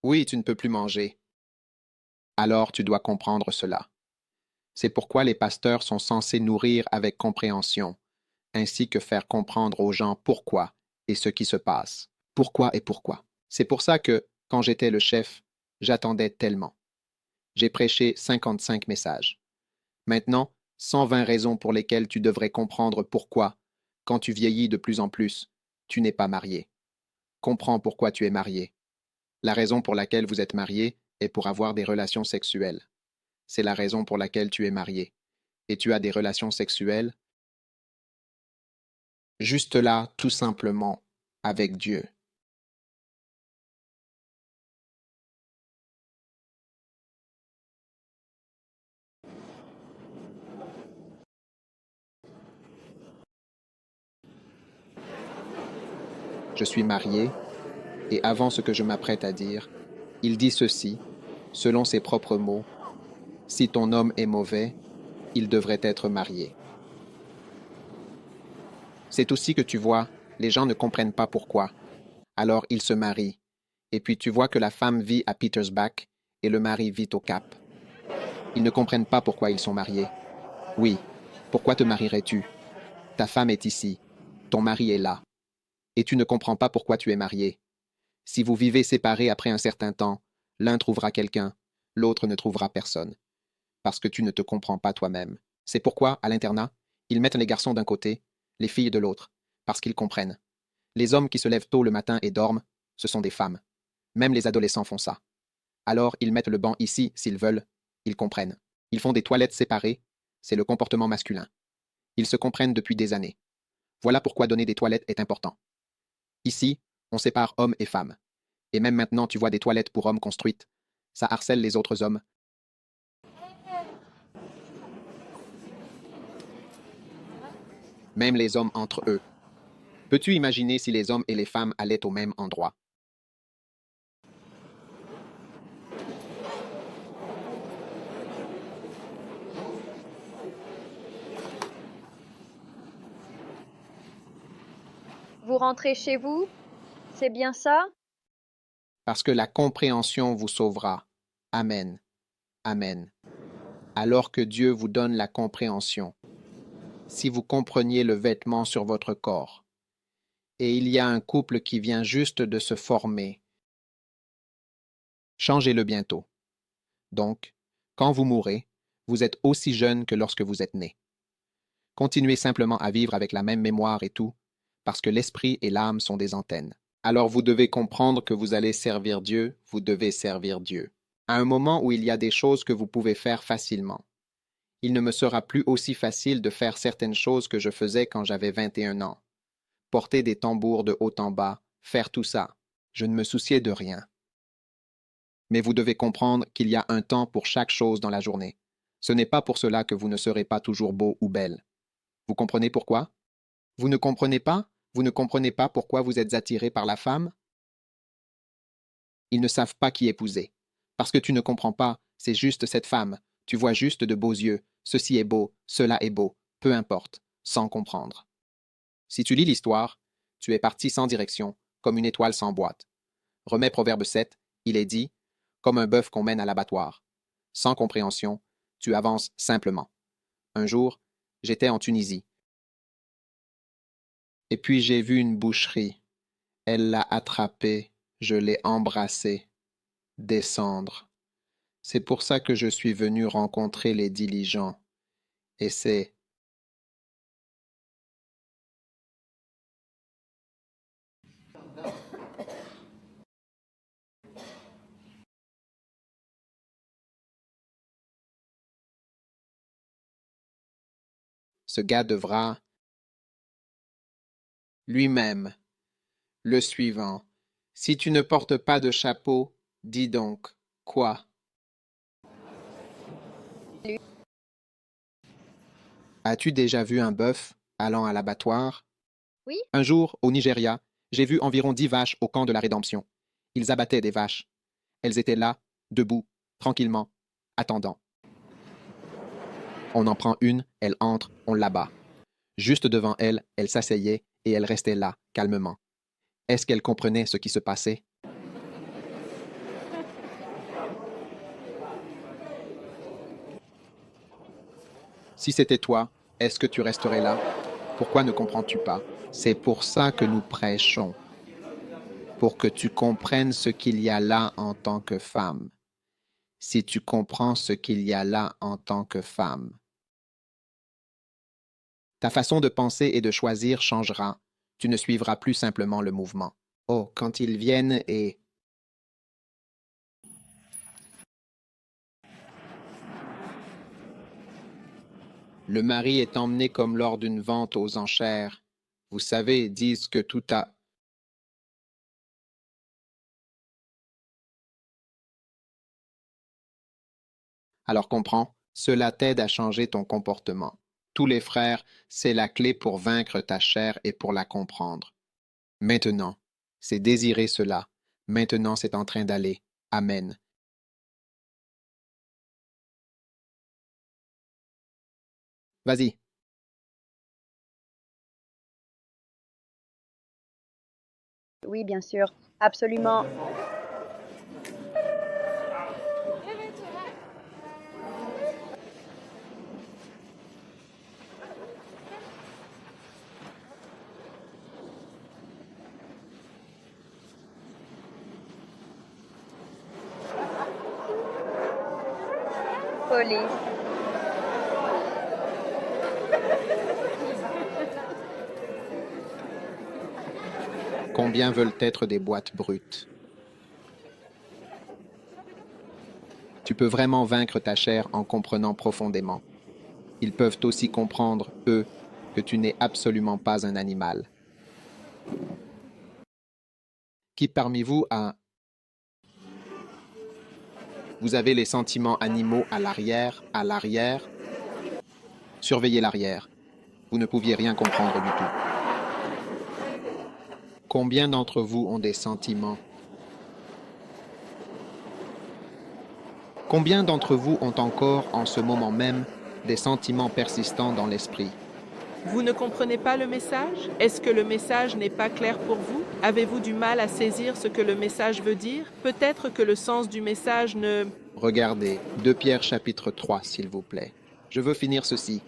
Oui, tu ne peux plus manger. Alors tu dois comprendre cela. C'est pourquoi les pasteurs sont censés nourrir avec compréhension, ainsi que faire comprendre aux gens pourquoi et ce qui se passe. Pourquoi et pourquoi. C'est pour ça que, quand j'étais le chef, j'attendais tellement. J'ai prêché 55 messages. Maintenant, 120 raisons pour lesquelles tu devrais comprendre pourquoi, quand tu vieillis de plus en plus, tu n'es pas marié. Comprends pourquoi tu es marié. La raison pour laquelle vous êtes marié est pour avoir des relations sexuelles. C'est la raison pour laquelle tu es marié. Et tu as des relations sexuelles juste là, tout simplement, avec Dieu. Je suis marié, et avant ce que je m'apprête à dire, il dit ceci, selon ses propres mots, « Si ton homme est mauvais, il devrait être marié. » C'est aussi que tu vois, les gens ne comprennent pas pourquoi. Alors ils se marient, et puis tu vois que la femme vit à Petersbach et le mari vit au Cap. Ils ne comprennent pas pourquoi ils sont mariés. Oui, pourquoi te marierais-tu? Ta femme est ici, ton mari est là. Et tu ne comprends pas pourquoi tu es marié. Si vous vivez séparés après un certain temps, l'un trouvera quelqu'un, l'autre ne trouvera personne. Parce que tu ne te comprends pas toi-même. C'est pourquoi, à l'internat, ils mettent les garçons d'un côté, les filles de l'autre, parce qu'ils comprennent. Les hommes qui se lèvent tôt le matin et dorment, ce sont des femmes. Même les adolescents font ça. Alors ils mettent le banc ici s'ils veulent, ils comprennent. Ils font des toilettes séparées, c'est le comportement masculin. Ils se comprennent depuis des années. Voilà pourquoi donner des toilettes est important. Ici, on sépare hommes et femmes. Et même maintenant, tu vois des toilettes pour hommes construites. Ça harcèle les autres hommes. Même les hommes entre eux. Peux-tu imaginer si les hommes et les femmes allaient au même endroit? Vous rentrez chez vous? C'est bien ça? Parce que la compréhension vous sauvera. Amen. Amen. Alors que Dieu vous donne la compréhension. Si vous compreniez le vêtement sur votre corps. Et il y a un couple qui vient juste de se former. Changez-le bientôt. Donc, quand vous mourrez, vous êtes aussi jeune que lorsque vous êtes né. Continuez simplement à vivre avec la même mémoire et tout, parce que l'esprit et l'âme sont des antennes. Alors vous devez comprendre que vous allez servir Dieu, vous devez servir Dieu. À un moment où il y a des choses que vous pouvez faire facilement. Il ne me sera plus aussi facile de faire certaines choses que je faisais quand j'avais 21 ans. Porter des tambours de haut en bas, faire tout ça. Je ne me souciais de rien. Mais vous devez comprendre qu'il y a un temps pour chaque chose dans la journée. Ce n'est pas pour cela que vous ne serez pas toujours beau ou belle. Vous comprenez pourquoi? Vous ne comprenez pas? Vous ne comprenez pas pourquoi vous êtes attiré par la femme? Ils ne savent pas qui épouser. Parce que tu ne comprends pas, c'est juste cette femme. Tu vois juste de beaux yeux. Ceci est beau, cela est beau. Peu importe, sans comprendre. Si tu lis l'histoire, tu es parti sans direction, comme une étoile sans boîte. Remets Proverbe 7, il est dit, comme un bœuf qu'on mène à l'abattoir. Sans compréhension, tu avances simplement. Un jour, j'étais en Tunisie. Et puis j'ai vu une boucherie. Elle l'a attrapée, je l'ai embrassée. Descendre. C'est pour ça que je suis venu rencontrer les diligents. Et c'est ce gars devra lui-même. Le suivant. Si tu ne portes pas de chapeau, dis donc, quoi? As-tu déjà vu un bœuf allant à l'abattoir? Oui. Un jour, au Nigeria, j'ai vu environ 10 vaches au camp de la Rédemption. Ils abattaient des vaches. Elles étaient là, debout, tranquillement, attendant. On en prend une, elle entre, on l'abat. Juste devant elle, elle s'asseyait et elle restait là, calmement. Est-ce qu'elle comprenait ce qui se passait? Si c'était toi, est-ce que tu resterais là? Pourquoi ne comprends-tu pas? C'est pour ça que nous prêchons, pour que tu comprennes ce qu'il y a là en tant que femme. Si tu comprends ce qu'il y a là en tant que femme, ta façon de penser et de choisir changera. Tu ne suivras plus simplement le mouvement. Oh, quand ils viennent et... Le mari est emmené comme lors d'une vente aux enchères. Vous savez, disent que tout a... Alors comprends, cela t'aide à changer ton comportement. Tous les frères, c'est la clé pour vaincre ta chair et pour la comprendre. Maintenant, c'est désirer cela. Maintenant, c'est en train d'aller. Amen. Vas-y. Oui, bien sûr. Absolument. Police. Combien veulent être des boîtes brutes? Tu peux vraiment vaincre ta chair en comprenant profondément. Ils peuvent aussi comprendre, eux, que tu n'es absolument pas un animal. Qui parmi vous a... Vous avez les sentiments animaux à l'arrière, Surveillez l'arrière. Vous ne pouviez rien comprendre du tout. Combien d'entre vous ont des sentiments? Combien d'entre vous ont encore, en ce moment même, des sentiments persistants dans l'esprit? Vous ne comprenez pas le message? Est-ce que le message n'est pas clair pour vous? Avez-vous du mal à saisir ce que le message veut dire? Peut-être que le sens du message ne... Regardez, 2 Pierre chapitre 3, s'il vous plaît. Je veux finir ceci.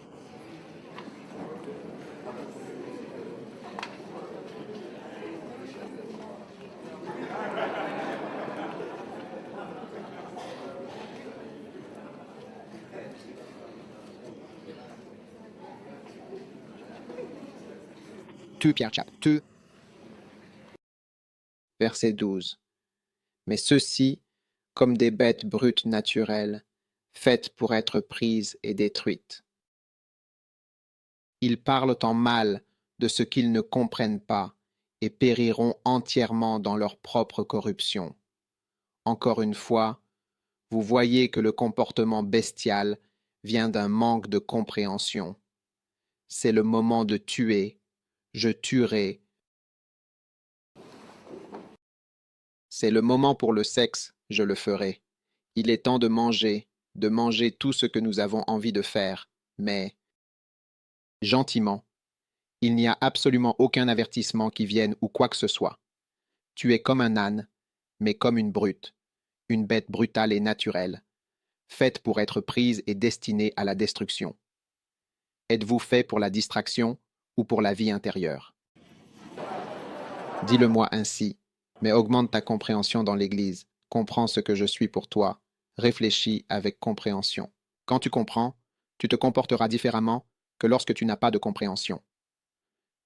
Pierre chapitre 2, verset 12. Mais ceux-ci, comme des bêtes brutes naturelles, faites pour être prises et détruites. Ils parlent en mal de ce qu'ils ne comprennent pas et périront entièrement dans leur propre corruption. Encore une fois, vous voyez que le comportement bestial vient d'un manque de compréhension. C'est le moment de tuer. Je tuerai. C'est le moment pour le sexe, je le ferai. Il est temps de manger tout ce que nous avons envie de faire, mais gentiment. Il n'y a absolument aucun avertissement qui vienne ou quoi que ce soit. Tu es comme un âne, mais comme une brute, une bête brutale et naturelle, faite pour être prise et destinée à la destruction. Êtes-vous fait pour la distraction ou pour la vie intérieure? Dis-le-moi ainsi, mais augmente ta compréhension dans l'Église. Comprends ce que je suis pour toi. Réfléchis avec compréhension. Quand tu comprends, tu te comporteras différemment que lorsque tu n'as pas de compréhension.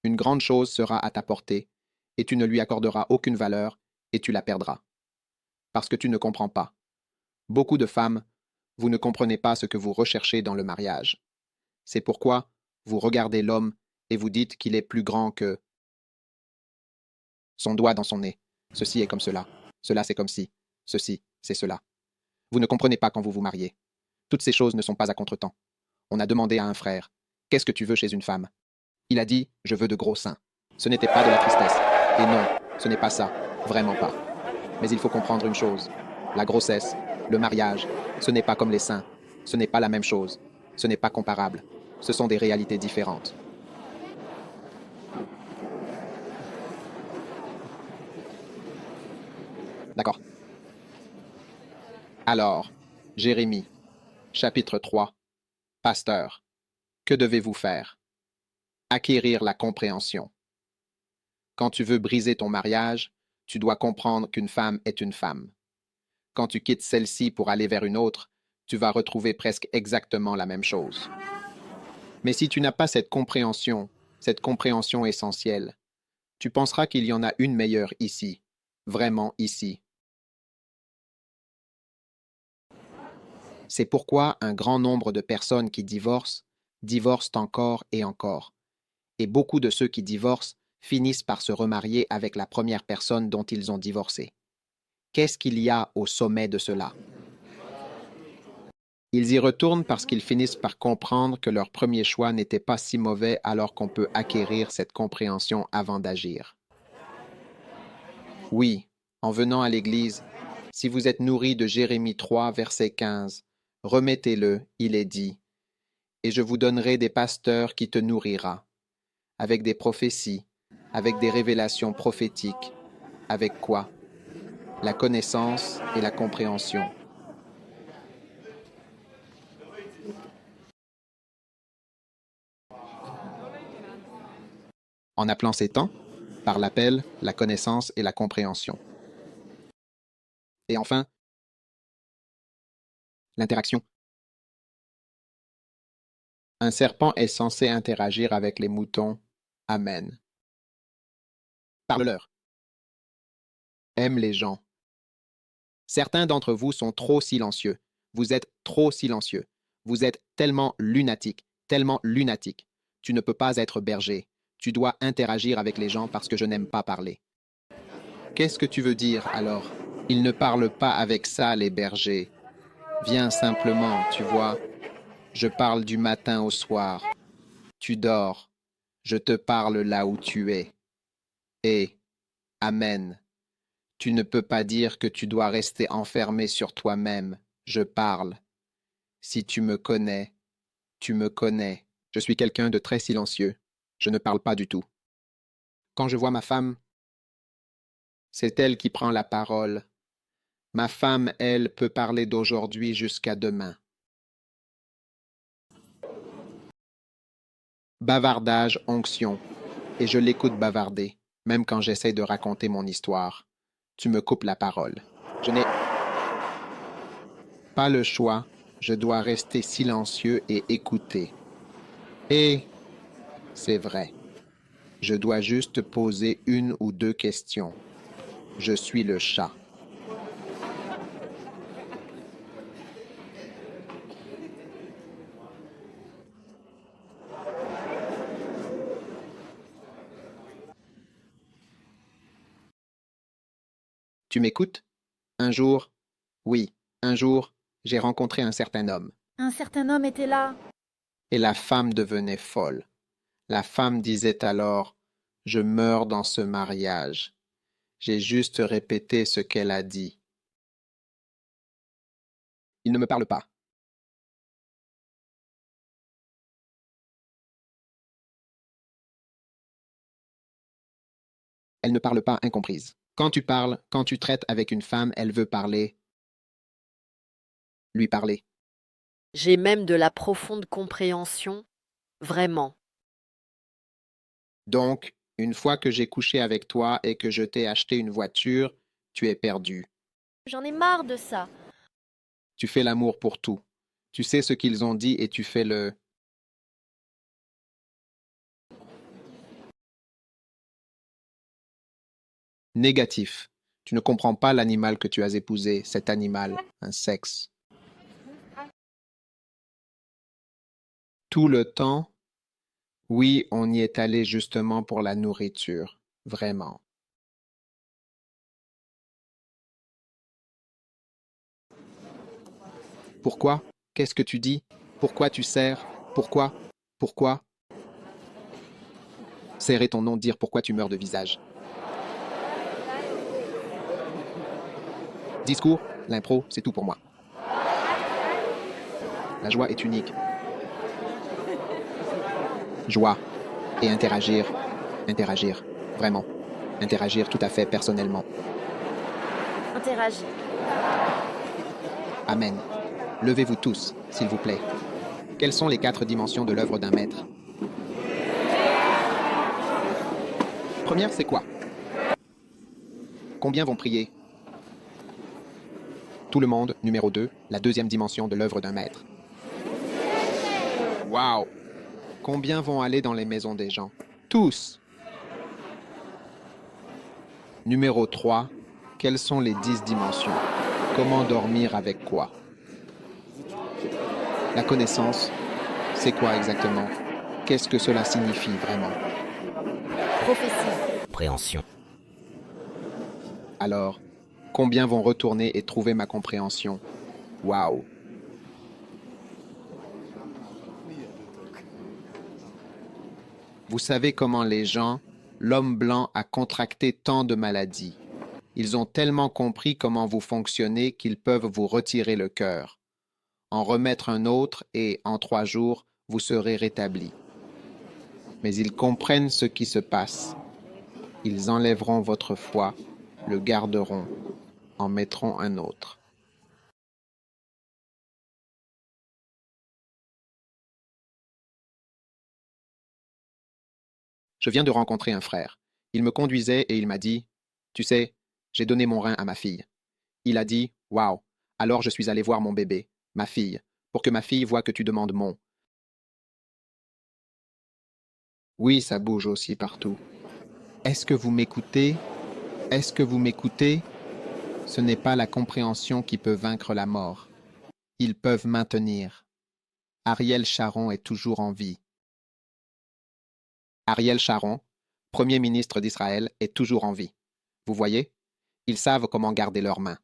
Une grande chose sera à ta portée, et tu ne lui accorderas aucune valeur, et tu la perdras. Parce que tu ne comprends pas. Beaucoup de femmes, vous ne comprenez pas ce que vous recherchez dans le mariage. C'est pourquoi vous regardez l'homme et vous dites qu'il est plus grand que son doigt dans son nez. Ceci est comme cela. Cela c'est comme ci. Ceci, c'est cela. Vous ne comprenez pas quand vous vous mariez. Toutes ces choses ne sont pas à contretemps. On a demandé à un frère, « Qu'est-ce que tu veux chez une femme ?» Il a dit, « Je veux de gros seins. » Ce n'était pas de la tristesse. Et non, ce n'est pas ça. Vraiment pas. Mais il faut comprendre une chose. La grossesse, le mariage, ce n'est pas comme les seins. Ce n'est pas la même chose. Ce n'est pas comparable. Ce sont des réalités différentes. D'accord. Alors, Jérémie, chapitre 3, pasteur. Que devez-vous faire? Acquérir la compréhension. Quand tu veux briser ton mariage, tu dois comprendre qu'une femme est une femme. Quand tu quittes celle-ci pour aller vers une autre, tu vas retrouver presque exactement la même chose. Mais si tu n'as pas cette compréhension essentielle, tu penseras qu'il y en a une meilleure ici, vraiment ici. C'est pourquoi un grand nombre de personnes qui divorcent encore et encore. Et beaucoup de ceux qui divorcent finissent par se remarier avec la première personne dont ils ont divorcé. Qu'est-ce qu'il y a au sommet de cela? Ils y retournent parce qu'ils finissent par comprendre que leur premier choix n'était pas si mauvais alors qu'on peut acquérir cette compréhension avant d'agir. Oui, en venant à l'Église, si vous êtes nourri de Jérémie 3, verset 15, remettez-le, il est dit, et je vous donnerai des pasteurs qui te nourrira, avec des prophéties, avec des révélations prophétiques, avec quoi? La connaissance et la compréhension. En appelant ces temps, par l'appel, la connaissance et la compréhension. Et enfin, l'interaction. Un serpent est censé interagir avec les moutons. Amen. Parle-leur. Aime les gens. Certains d'entre vous sont trop silencieux. Vous êtes trop silencieux. Vous êtes tellement lunatique, tellement lunatique. Tu ne peux pas être berger. Tu dois interagir avec les gens parce que je n'aime pas parler. Qu'est-ce que tu veux dire alors? Ils ne parlent pas avec ça, les bergers. Viens simplement, tu vois. Je parle du matin au soir. Tu dors. Je te parle là où tu es. Et, Amen. Tu ne peux pas dire que tu dois rester enfermé sur toi-même. Je parle. Si tu me connais, tu me connais. Je suis quelqu'un de très silencieux. Je ne parle pas du tout. Quand je vois ma femme, c'est elle qui prend la parole. Ma femme, elle, peut parler d'aujourd'hui jusqu'à demain. Bavardage, onction. Et je l'écoute bavarder, même quand j'essaie de raconter mon histoire. Tu me coupes la parole. Je n'ai pas le choix. Je dois rester silencieux et écouter. Et c'est vrai. Je dois juste poser une ou deux questions. Je suis le chat. Tu m'écoutes? Un jour, oui, un jour, j'ai rencontré un certain homme. Un certain homme était là. Et la femme devenait folle. La femme disait alors, « Je meurs dans ce mariage. » J'ai juste répété ce qu'elle a dit. Il ne me parle pas. Elle ne parle pas incomprise. Quand tu parles, quand tu traites avec une femme, elle veut parler. Lui parler. J'ai même de la profonde compréhension, vraiment. Donc, une fois que j'ai couché avec toi et que je t'ai acheté une voiture, tu es perdu. J'en ai marre de ça. Tu fais l'amour pour tout. Tu sais ce qu'ils ont dit et tu fais le... Négatif. Tu ne comprends pas l'animal que tu as épousé, cet animal, un sexe. Tout le temps, oui, on y est allé justement pour la nourriture, vraiment. Pourquoi? Qu'est-ce que tu dis? Pourquoi tu sers? Pourquoi? Pourquoi? Serrer ton nom, dire pourquoi tu meurs de visage. Discours, l'impro, c'est tout pour moi. La joie est unique. Joie et interagir, vraiment. Interagir tout à fait personnellement. Interagir. Amen. Levez-vous tous, s'il vous plaît. Quelles sont les 4 dimensions de l'œuvre d'un maître? Première, c'est quoi? Combien vont prier? Tout le monde, numéro 2, la deuxième dimension de l'œuvre d'un maître. Waouh! Combien vont aller dans les maisons des gens? Tous! Numéro 3, quelles sont les 10 dimensions? Comment dormir avec quoi? La connaissance, c'est quoi exactement? Qu'est-ce que cela signifie vraiment? Prophétie. Compréhension. Alors, combien vont retourner et trouver ma compréhension? Waouh! Vous savez comment les gens, l'homme blanc a contracté tant de maladies. Ils ont tellement compris comment vous fonctionnez qu'ils peuvent vous retirer le cœur, en remettre un autre et, en 3 jours, vous serez rétabli. Mais ils comprennent ce qui se passe. Ils enlèveront votre foi, le garderont, en mettront un autre. Je viens de rencontrer un frère. Il me conduisait et il m'a dit, « Tu sais, j'ai donné mon rein à ma fille. » Il a dit, « Waouh, alors je suis allé voir mon bébé, ma fille, pour que ma fille voie que tu demandes mon. » Oui, ça bouge aussi partout. Est-ce que vous m'écoutez? Est-ce que vous m'écoutez? Ce n'est pas la compréhension qui peut vaincre la mort. Ils peuvent maintenir. Ariel Sharon est toujours en vie. Ariel Sharon, Premier ministre d'Israël, est toujours en vie. Vous voyez? Ils savent comment garder leurs mains.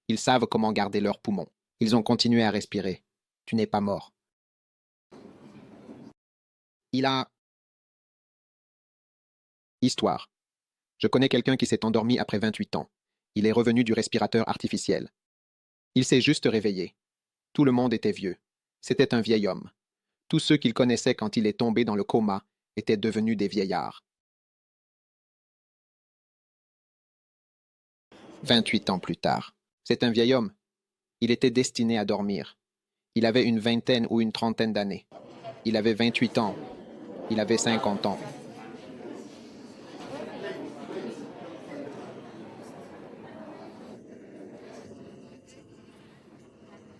Ils savent comment garder leurs poumons. Ils ont continué à respirer. Tu n'es pas mort. Il a... Histoire. Je connais quelqu'un qui s'est endormi après 28 ans. Il est revenu du respirateur artificiel. Il s'est juste réveillé. Tout le monde était vieux. C'était un vieil homme. Tous ceux qu'il connaissait quand il est tombé dans le coma étaient devenus des vieillards. 28 ans plus tard. C'est un vieil homme. Il était destiné à dormir. Il avait une vingtaine ou une trentaine d'années. Il avait 28 ans. Il avait 50 ans.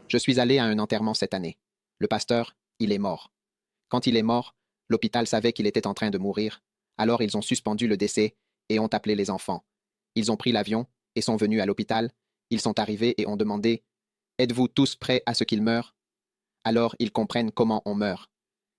Je suis allé à un enterrement cette année. Le pasteur, il est mort. Quand il est mort, l'hôpital savait qu'il était en train de mourir. Alors ils ont suspendu le décès et ont appelé les enfants. Ils ont pris l'avion et sont venus à l'hôpital. Ils sont arrivés et ont demandé « Êtes-vous tous prêts à ce qu'il meure ?» Alors ils comprennent comment on meurt.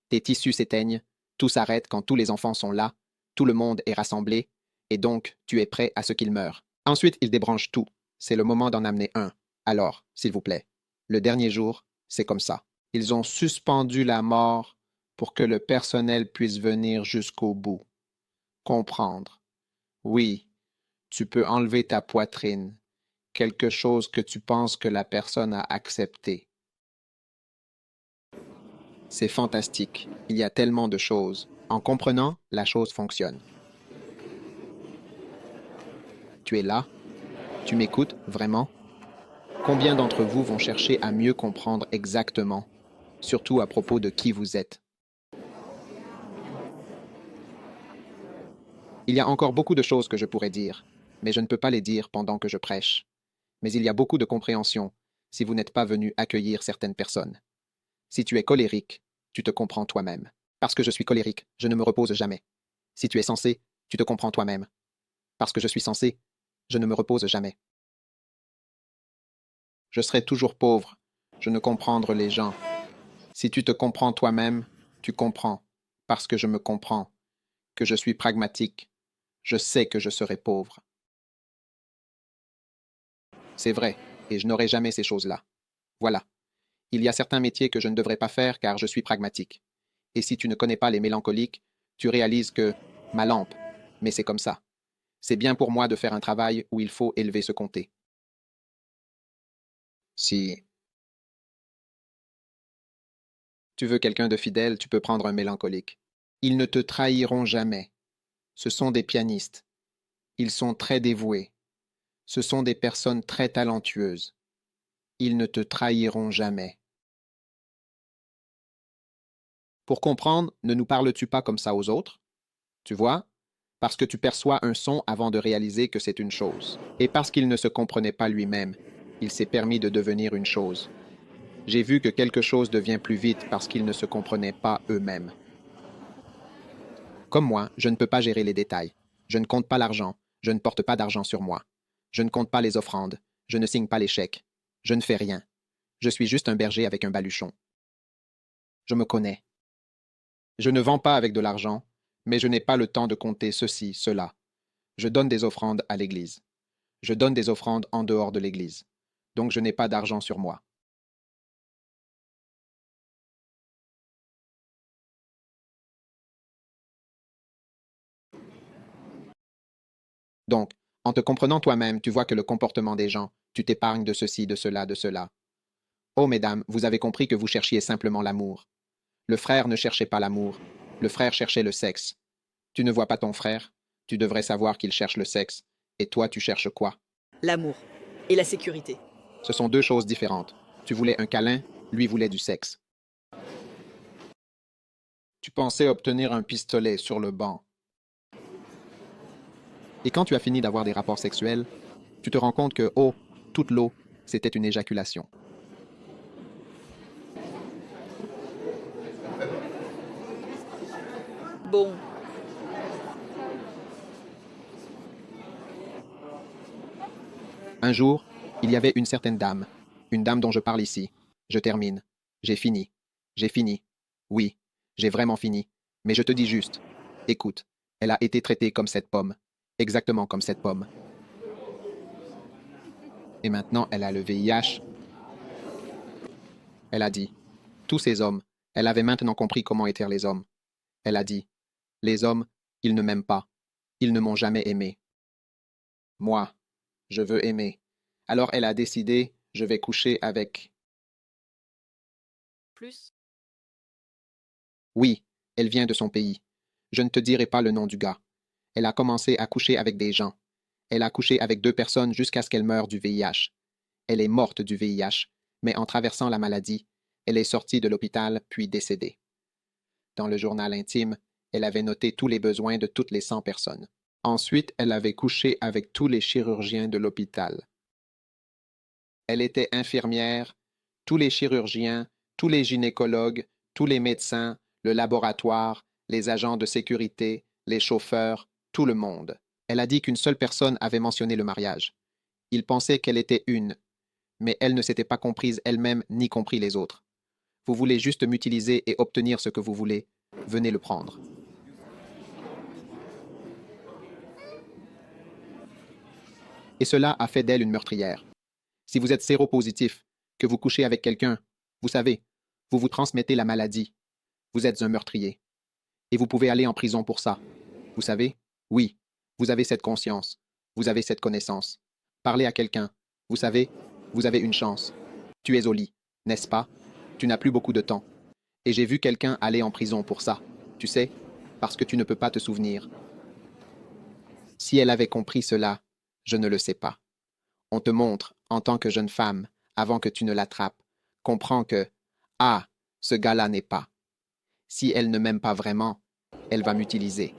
Tes tissus s'éteignent, tout s'arrête quand tous les enfants sont là, tout le monde est rassemblé, et donc tu es prêt à ce qu'il meure. Ensuite ils débranchent tout. C'est le moment d'en amener un. Alors, s'il vous plaît. Le dernier jour, c'est comme ça. Ils ont suspendu la mort pour que le personnel puisse venir jusqu'au bout. Comprendre. Oui, tu peux enlever ta poitrine, quelque chose que tu penses que la personne a accepté. C'est fantastique. Il y a tellement de choses. En comprenant, la chose fonctionne. Tu es là? Tu m'écoutes vraiment? Combien d'entre vous vont chercher à mieux comprendre exactement, surtout à propos de qui vous êtes? Il y a encore beaucoup de choses que je pourrais dire, mais je ne peux pas les dire pendant que je prêche. Mais il y a beaucoup de compréhension si vous n'êtes pas venu accueillir certaines personnes. Si tu es colérique, tu te comprends toi-même. Parce que je suis colérique, je ne me repose jamais. Si tu es sensé, tu te comprends toi-même. Parce que je suis sensé, je ne me repose jamais. Je serai toujours pauvre, je ne comprendre les gens. Si tu te comprends toi-même, tu comprends, parce que je me comprends, que je suis pragmatique. Je sais que je serai pauvre. C'est vrai, et je n'aurai jamais ces choses-là. Voilà. Il y a certains métiers que je ne devrais pas faire car je suis pragmatique. Et si tu ne connais pas les mélancoliques, tu réalises que, ma lampe, mais c'est comme ça. C'est bien pour moi de faire un travail où il faut élever ce comté. Si tu veux quelqu'un de fidèle, tu peux prendre un mélancolique. Ils ne te trahiront jamais. Ce sont des pianistes. Ils sont très dévoués. Ce sont des personnes très talentueuses. Ils ne te trahiront jamais. Pour comprendre, ne nous parles-tu pas comme ça aux autres? Tu vois? Parce que tu perçois un son avant de réaliser que c'est une chose. Et parce qu'il ne se comprenait pas lui-même, il s'est permis de devenir une chose. J'ai vu que quelque chose devient plus vite parce qu'ils ne se comprenaient pas eux-mêmes. Comme moi, je ne peux pas gérer les détails. Je ne compte pas l'argent. Je ne porte pas d'argent sur moi. Je ne compte pas les offrandes. Je ne signe pas les chèques. Je ne fais rien. Je suis juste un berger avec un baluchon. Je me connais. Je ne vends pas avec de l'argent, mais je n'ai pas le temps de compter ceci, cela. Je donne des offrandes à l'Église. Je donne des offrandes en dehors de l'Église. Donc je n'ai pas d'argent sur moi. Donc, en te comprenant toi-même, tu vois que le comportement des gens, tu t'épargnes de ceci, de cela, de cela. Oh, mesdames, vous avez compris que vous cherchiez simplement l'amour. Le frère ne cherchait pas l'amour. Le frère cherchait le sexe. Tu ne vois pas ton frère? Tu devrais savoir qu'il cherche le sexe. Et toi, tu cherches quoi? L'amour et la sécurité. Ce sont deux choses différentes. Tu voulais un câlin, lui voulait du sexe. Tu pensais obtenir un pistolet sur le banc. Et quand tu as fini d'avoir des rapports sexuels, tu te rends compte que, oh, toute l'eau, c'était une éjaculation. Bon. Un jour, il y avait une certaine dame, une dame dont je parle ici. Je termine. J'ai fini. J'ai fini. Oui, j'ai vraiment fini. Mais je te dis juste, écoute, elle a été traitée comme cette pomme, exactement comme cette pomme. Et maintenant, elle a le VIH. Elle a dit, tous ces hommes, elle avait maintenant compris comment étaient les hommes. Elle a dit, les hommes, ils ne m'aiment pas. Ils ne m'ont jamais aimé. Moi, je veux aimer. Alors elle a décidé, je vais coucher avec... Plus? Oui, elle vient de son pays. Je ne te dirai pas le nom du gars. Elle a commencé à coucher avec des gens. Elle a couché avec 2 personnes jusqu'à ce qu'elle meure du VIH. Elle est morte du VIH, mais en traversant la maladie, elle est sortie de l'hôpital puis décédée. Dans le journal intime, elle avait noté tous les besoins de toutes les 100 personnes. Ensuite, elle avait couché avec tous les chirurgiens de l'hôpital. Elle était infirmière, tous les chirurgiens, tous les gynécologues, tous les médecins, le laboratoire, les agents de sécurité, les chauffeurs, tout le monde. Elle a dit qu'une seule personne avait mentionné le mariage. Il pensait qu'elle était une, mais elle ne s'était pas comprise elle-même ni compris les autres. Vous voulez juste m'utiliser et obtenir ce que vous voulez. Venez le prendre. Et cela a fait d'elle une meurtrière. Si vous êtes séropositif, que vous couchez avec quelqu'un, vous savez, vous vous transmettez la maladie. Vous êtes un meurtrier. Et vous pouvez aller en prison pour ça. Vous savez? Oui, vous avez cette conscience. Vous avez cette connaissance. Parlez à quelqu'un. Vous savez, vous avez une chance. Tu es au lit, n'est-ce pas? Tu n'as plus beaucoup de temps. Et j'ai vu quelqu'un aller en prison pour ça. Tu sais, parce que tu ne peux pas te souvenir. Si elle avait compris cela, je ne le sais pas. On te montre, en tant que jeune femme, avant que tu ne l'attrapes, comprends que, ah, ce gars-là n'est pas. Si elle ne m'aime pas vraiment, elle va m'utiliser.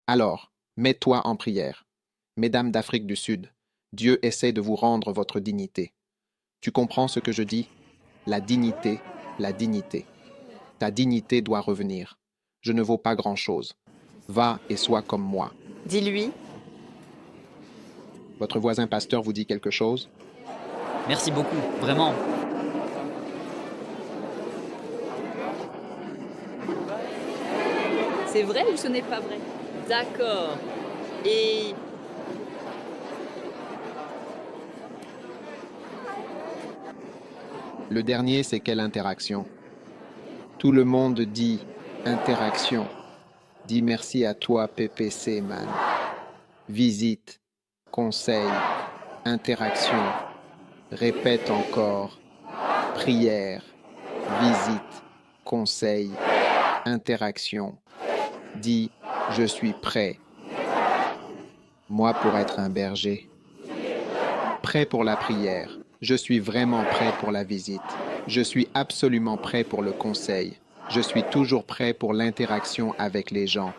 Alors, mets-toi en prière. Mesdames d'Afrique du Sud, Dieu essaie de vous rendre votre dignité. Tu comprends ce que je dis? La dignité, la dignité. Ta dignité doit revenir. Je ne vaux pas grand-chose. Va et sois comme moi. Dis-lui. Votre voisin pasteur vous dit quelque chose? Merci beaucoup, vraiment. C'est vrai ou ce n'est pas vrai? D'accord. Et... Le dernier, c'est quelle interaction? Tout le monde dit interaction. Dis merci à toi, PPC, man. Visite, conseil, interaction. Répète encore. Prière, visite, conseil, interaction. Dis, je suis prêt. Moi pour être un berger. prêt pour la prière. Je suis vraiment prêt pour la visite. Je suis absolument prêt pour le conseil. Je suis toujours prêt pour l'interaction avec les gens.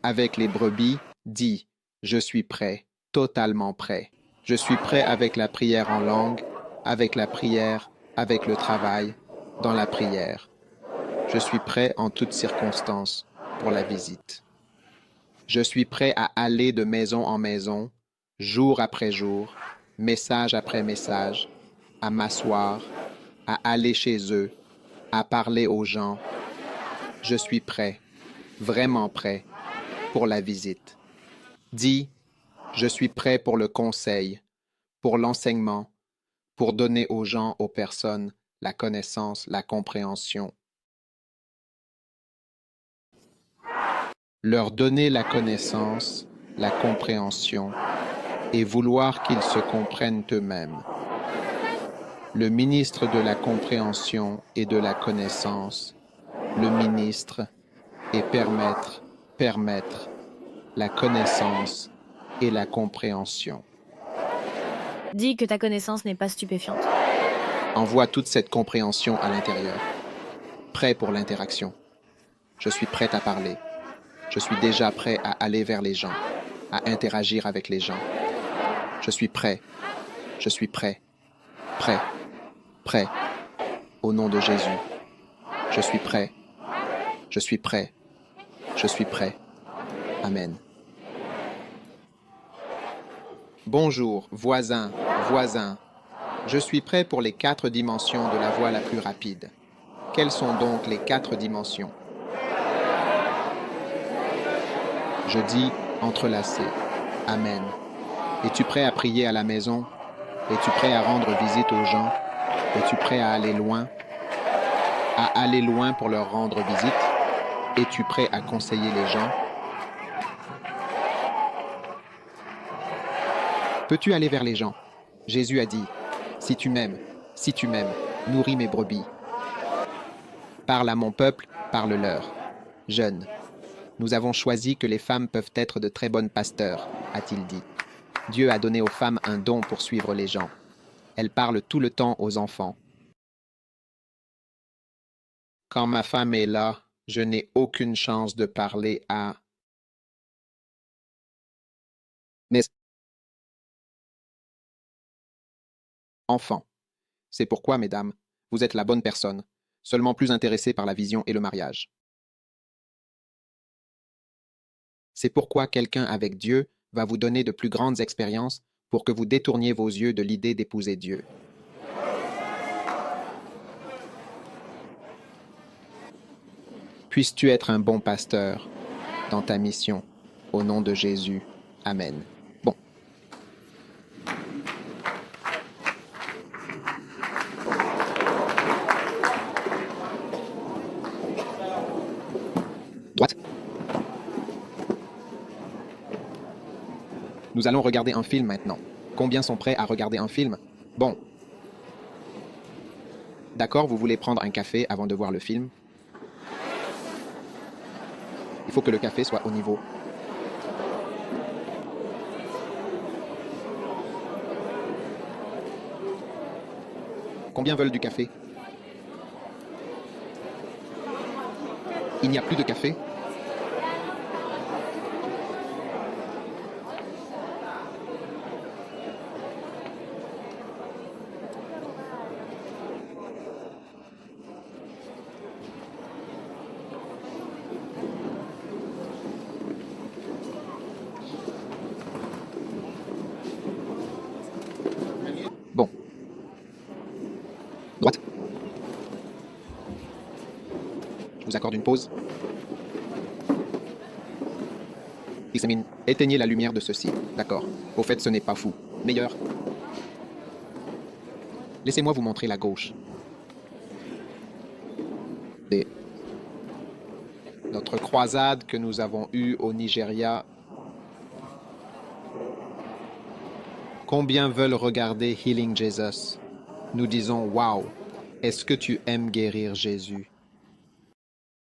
Avec les brebis, dis, je suis prêt, totalement prêt. Je suis prêt avec la prière en langue, avec la prière, avec le travail, dans la prière. Je suis prêt en toutes circonstances pour la visite. Je suis prêt à aller de maison en maison, jour après jour, message après message, à m'asseoir, à aller chez eux, à parler aux gens. Je suis prêt, vraiment prêt, pour la visite. Dis, je suis prêt pour le conseil, pour l'enseignement, pour donner aux gens, aux personnes, la connaissance, la compréhension. Leur donner la connaissance, la compréhension, et vouloir qu'ils se comprennent eux-mêmes. Le ministre de la compréhension et de la connaissance, le ministre, et permettre la connaissance et la compréhension. Dis que ta connaissance n'est pas stupéfiante. Envoie toute cette compréhension à l'intérieur. Prêt pour l'interaction. Je suis prêt à parler. Je suis déjà prêt à aller vers les gens, à interagir avec les gens. Je suis prêt. Je suis prêt. Prêt. Prêt. Au nom de Jésus. Je suis prêt. Je suis prêt. Je suis prêt. Amen. Bonjour, voisin, voisin. Je suis prêt pour les 4 dimensions de la voie la plus rapide. Quelles sont donc les 4 dimensions? Je dis entrelacé. Amen. Es-tu prêt à prier à la maison? Es-tu prêt à rendre visite aux gens? Es-tu prêt à aller loin? À aller loin pour leur rendre visite? Es-tu prêt à conseiller les gens? Peux-tu aller vers les gens? Jésus a dit, si tu m'aimes, nourris mes brebis. Parle à mon peuple, parle-leur. Jeunes, nous avons choisi que les femmes peuvent être de très bonnes pasteurs, a-t-il dit. Dieu a donné aux femmes un don pour suivre les gens. Elles parlent tout le temps aux enfants. Quand ma femme est là, je n'ai aucune chance de parler à mes enfants. C'est pourquoi, mesdames, vous êtes la bonne personne, seulement plus intéressée par la vision et le mariage. C'est pourquoi quelqu'un avec Dieu va vous donner de plus grandes expériences pour que vous détourniez vos yeux de l'idée d'épouser Dieu. Puisses-tu être un bon pasteur dans ta mission, au nom de Jésus. Amen. Bon. Droite. Nous allons regarder un film maintenant. Combien sont prêts à regarder un film? Bon. D'accord, vous voulez prendre un café avant de voir le film? Il faut que le café soit au niveau. Combien veulent du café? Il n'y a plus de café? Bon. Droite. Je vous accorde une pause. Examine. Éteignez la lumière de ceci. D'accord. Au fait, ce n'est pas fou. Meilleur. Laissez-moi vous montrer la gauche. Et notre croisade que nous avons eue au Nigeria. Combien veulent regarder Healing Jesus? Nous disons, wow, est-ce que tu aimes guérir Jésus?